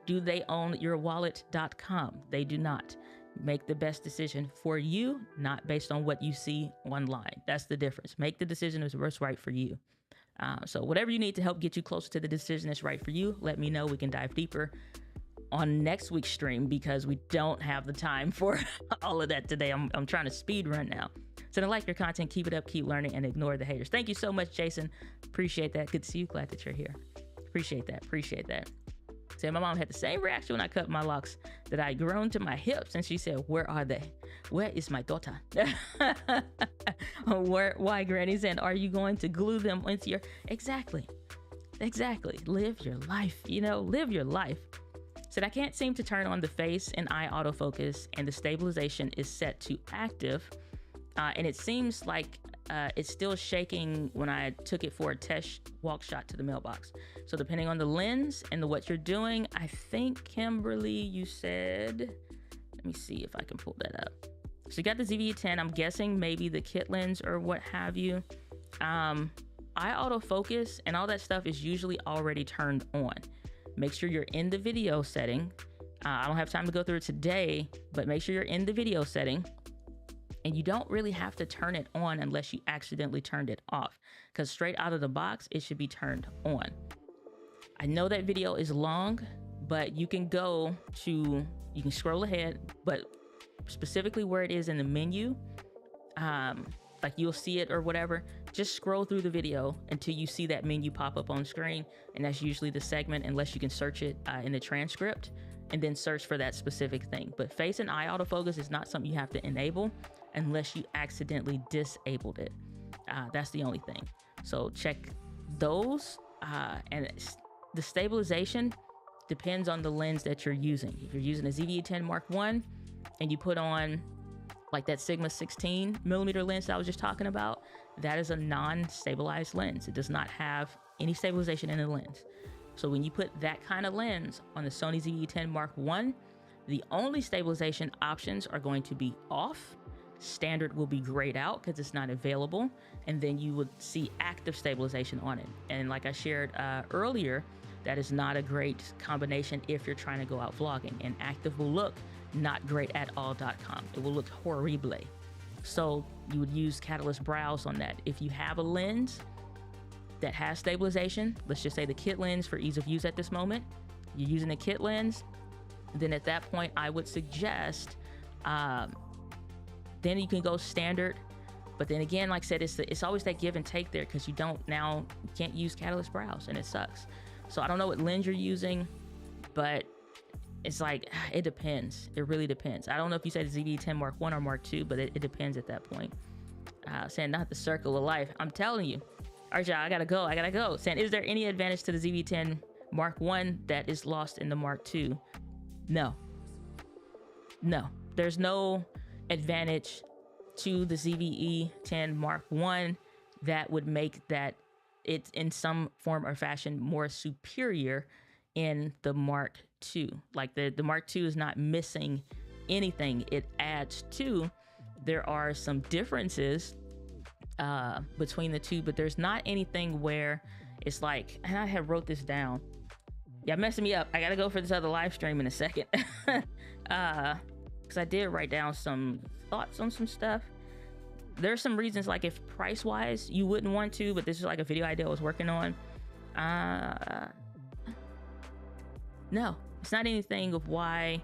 Do they own your wallet.com? They do not. Make the best decision for you, not based on what you see online. That's the difference. Make the decision that's what's right for you. So whatever you need to help get you closer to the decision that's right for you, let me know. We can dive deeper on next week's stream, because we don't have the time for all of that today. I'm trying to speed run now. So to like your content, keep it up, keep learning, and ignore the haters. Thank you so much, Jason. Appreciate that. Good to see you. Glad that you're here. Appreciate that. Appreciate that. So my mom had the same reaction when I cut my locks, that I grown to my hips, and she said, "Where are they? Where is my daughter?" Why, Granny said, "Are you going to glue them into your..." Exactly. Live your life, live your life. Said I can't seem to turn on the face and eye autofocus, and the stabilization is set to active. And it seems like it's still shaking when I took it for a test walk shot to the mailbox. So depending on the lens and what you're doing, I think, Kimberly, you said, let me see if I can pull that up. So you got the ZV-10. I'm guessing maybe the kit lens or what have you. Eye autofocus and all that stuff is usually already turned on. Make sure you're in the video setting. I don't have time to go through it today, but make sure you're in the video setting. And you don't really have to turn it on unless you accidentally turned it off, because straight out of the box, it should be turned on. I know that video is long, but you can scroll ahead, but specifically where it is in the menu, like you'll see it or whatever, just scroll through the video until you see that menu pop up on screen. And that's usually the segment, unless you can search it in the transcript and then search for that specific thing. But face and eye autofocus is not something you have to enable unless you accidentally disabled it. That's the only thing. So check those. And the stabilization depends on the lens that you're using. If you're using a ZV-10 Mark I and you put on like that Sigma 16 millimeter lens that I was just talking about, that is a non-stabilized lens. It does not have any stabilization in the lens. So when you put that kind of lens on the Sony ZV-10 Mark I, the only stabilization options are going to be off. Standard will be grayed out because it's not available, and then you would see active stabilization on it. And like I shared earlier, that is not a great combination if you're trying to go out vlogging, and active will look not great at all.com. It will look horrible. So you would use Catalyst Browse on that. If you have a lens that has stabilization, let's just say the kit lens for ease of use at this moment, you're using a kit lens, then at that point I would suggest then you can go standard. But then again, like I said, it's always that give and take there, because you can't use Catalyst Browse, and it sucks. So I don't know what lens you're using, but it's like, it depends. It really depends. I don't know if you said ZV-10 Mark I or Mark II, but it depends at that point. Saying not the circle of life. I'm telling you. All right, y'all, I gotta go. Saying, is there any advantage to the ZV-10 Mark I that is lost in the Mark II? No. There's no advantage to the ZV-10 Mark I that would make that it's in some form or fashion more superior in the Mark II. Like the Mark II is not missing anything. It adds to. There are some differences between the two, but there's not anything where it's like, and I have wrote this down. Yeah, messing me up. I gotta go for this other live stream in a second. Because I did write down some thoughts on some stuff. There's some reasons, like if price wise you wouldn't want to, but this is like a video idea I was working on. No, it's not anything of why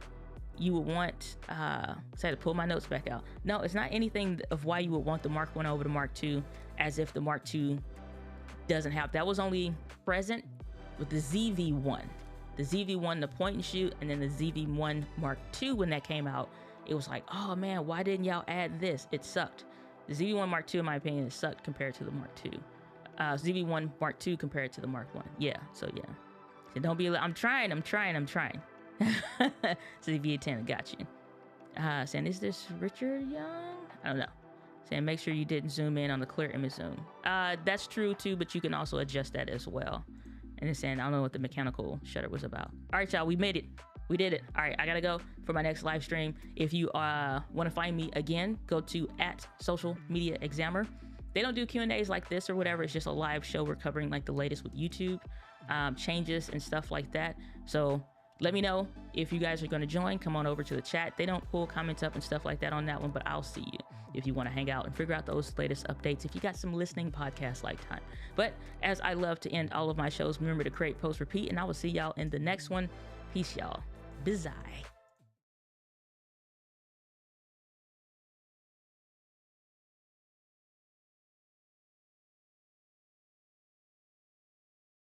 you would want, so I had to pull my notes back out. No, it's not anything of why you would want the Mark I over the Mark II, as if the Mark II doesn't have. That was only present with the ZV-1. The ZV-1, the point and shoot, and then the ZV-1 Mark II, when that came out, it was like, oh man, why didn't y'all add this? It sucked. The ZV-1 Mark II, in my opinion, it sucked compared to the Mark II. ZV-1 Mark II compared to the Mark I. Yeah, so yeah. So don't be, I'm trying. ZV-10, I got you. Saying, is this Richard Young? I don't know. Saying, make sure you didn't zoom in on the clear image zoom. That's true too, but you can also adjust that as well. And it's saying, I don't know what the mechanical shutter was about. All right, y'all, we made it. We did it. All right, I gotta go for my next live stream. If you want to find me again, go to @socialmediaexaminer. They don't do Q&As like this or whatever. It's just a live show. We're covering like the latest with YouTube changes and stuff like that. So let me know if you guys are going to join. Come on over to the chat. They don't pull comments up and stuff like that on that one, but I'll see you if you want to hang out and figure out those latest updates if you got some listening podcast like time. But as I love to end all of my shows, remember to create, post, repeat, and I will see y'all in the next one. Peace, y'all. Bizarre.